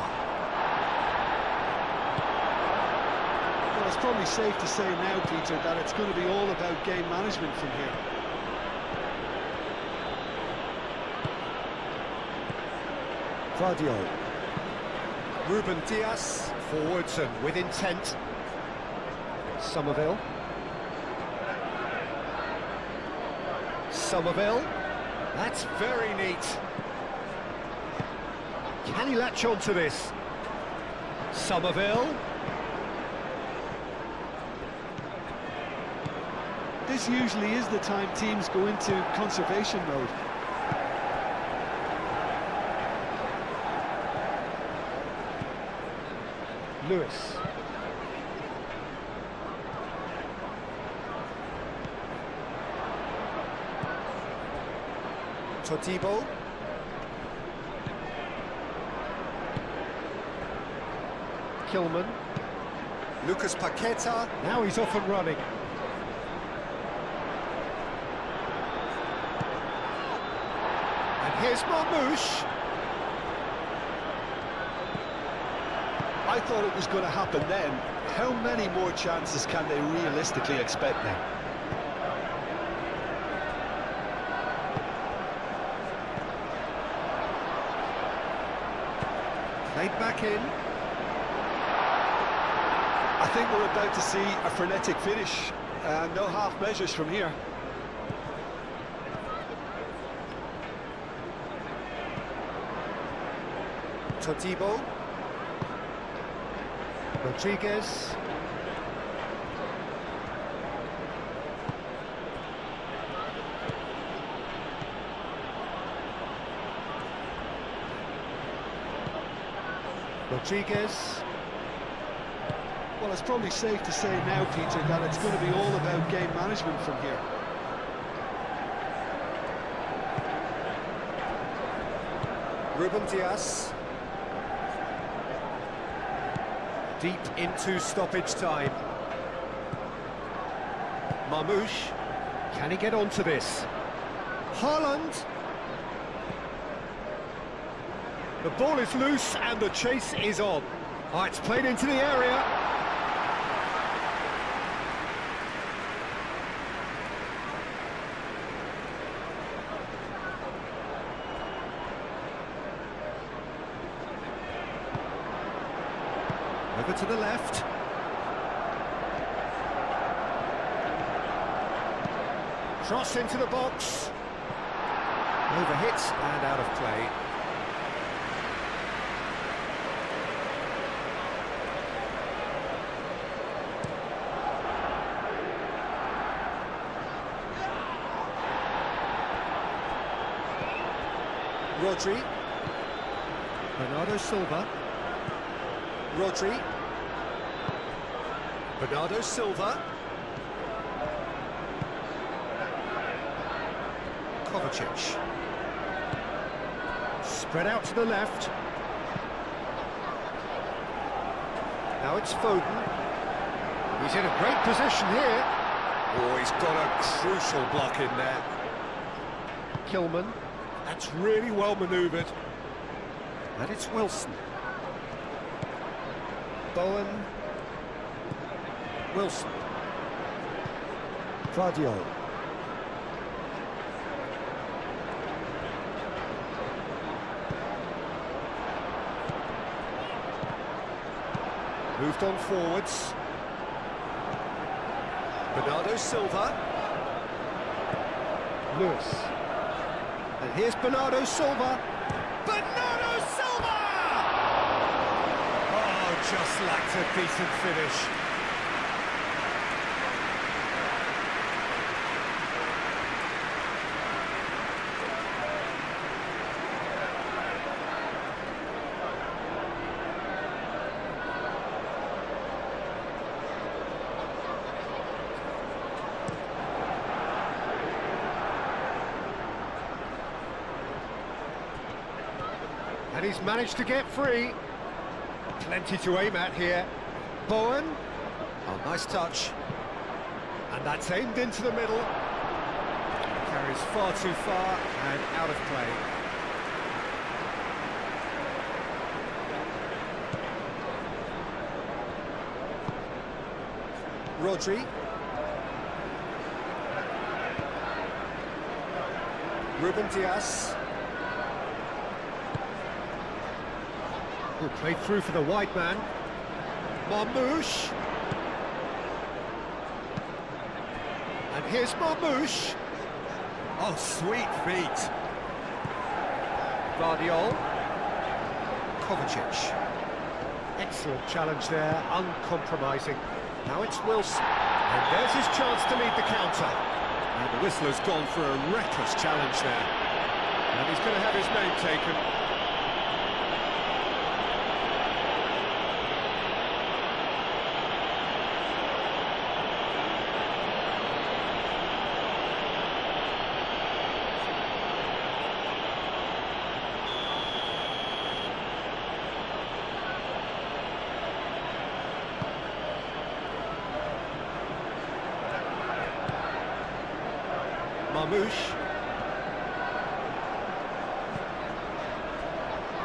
B: Well, it's probably safe to say now, Peter, that it's going to be all about game management from here.
A: Guardiola. Ruben Dias, forwards and with intent. Somerville. Somerville. That's very neat. Can he latch on to this? Somerville.
B: This usually is the time teams go into conservation mode.
A: Lewis. Totibo. Kilman. Lucas Paqueta. Now he's off and running. And here's Marmouche.
B: I thought it was going to happen then. How many more chances can they realistically expect now?
A: Played back in.
B: I think we're about to see a frenetic finish. No half measures from here.
A: Totibo. Rodriguez. Rodriguez.
B: Well, it's probably safe to say now, Peter, that it's going to be all about game management from here.
A: Ruben Dias. Deep into stoppage time. Marmouche. Can he get onto this? Haaland. The ball is loose and the chase is on. Oh, it's played into the area. Over to the left. Cross into the box. Overhit and out of play. Rodri. Bernardo Silva. Rodri. Bernardo Silva. Kovacic. Spread out to the left. Now it's Foden. He's in a great position here. Oh, he's got a crucial block in there. Kilman. That's really well manoeuvred. And it's Wilson. Bowen. Wilson. Guardiola. Moved on forwards. Bernardo Silva. Lewis. And here's Bernardo Silva. Bernardo Silva! Oh, just lacked a decent finish. And he's managed to get free. Plenty to aim at here. Bowen. Oh, nice touch. And that's aimed into the middle. Carries far too far and out of play. Rodri. Played through for the wide man. Marmoush. And here's Marmoush. Oh, sweet feet. Guardiol. Kovacic. Excellent challenge there, uncompromising. Now it's Wilson. And there's his chance to lead the counter. And the whistler's gone for a reckless challenge there. And he's going to have his name taken. Marmoush.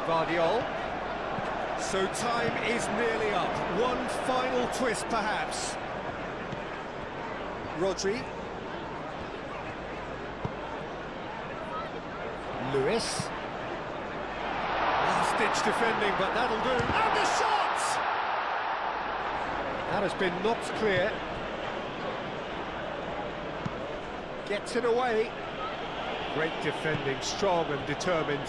A: Guardiol. So time is nearly up. One final twist, perhaps. Rodri. Lewis. Last-ditch defending, but that'll do. And the shot! That has been knocked clear. Gets it away. Great defending, strong and determined.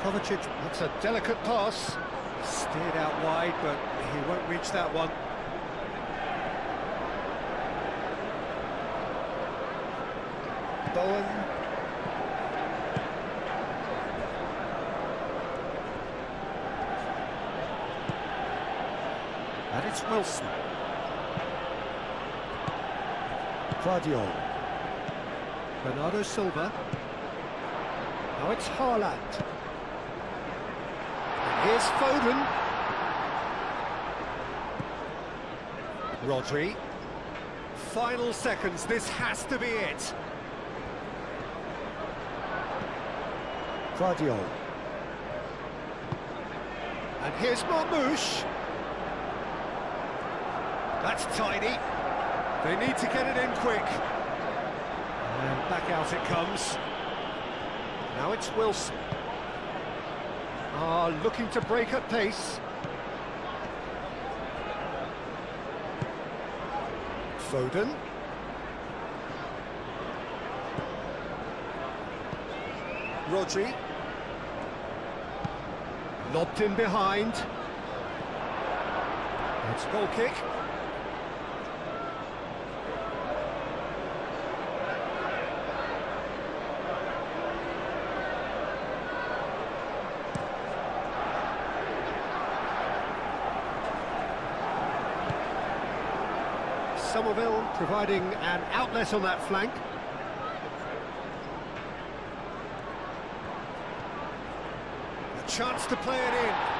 A: Kovacic, that's a delicate pass. Steered out wide, but he won't reach that one. Bowen. And it's Wilson. Guardiol. Bernardo Silva. Now it's Haaland. And here's Foden. Rodri. Final seconds, this has to be it. Guardiol. And here's Marmoush. That's tidy. They need to get it in quick. And back out it comes. Now it's Wilson. Looking to break at pace. Foden. Rodri. Lobbed in behind. It's goal kick. Somerville providing an outlet on that flank. A chance to play it in.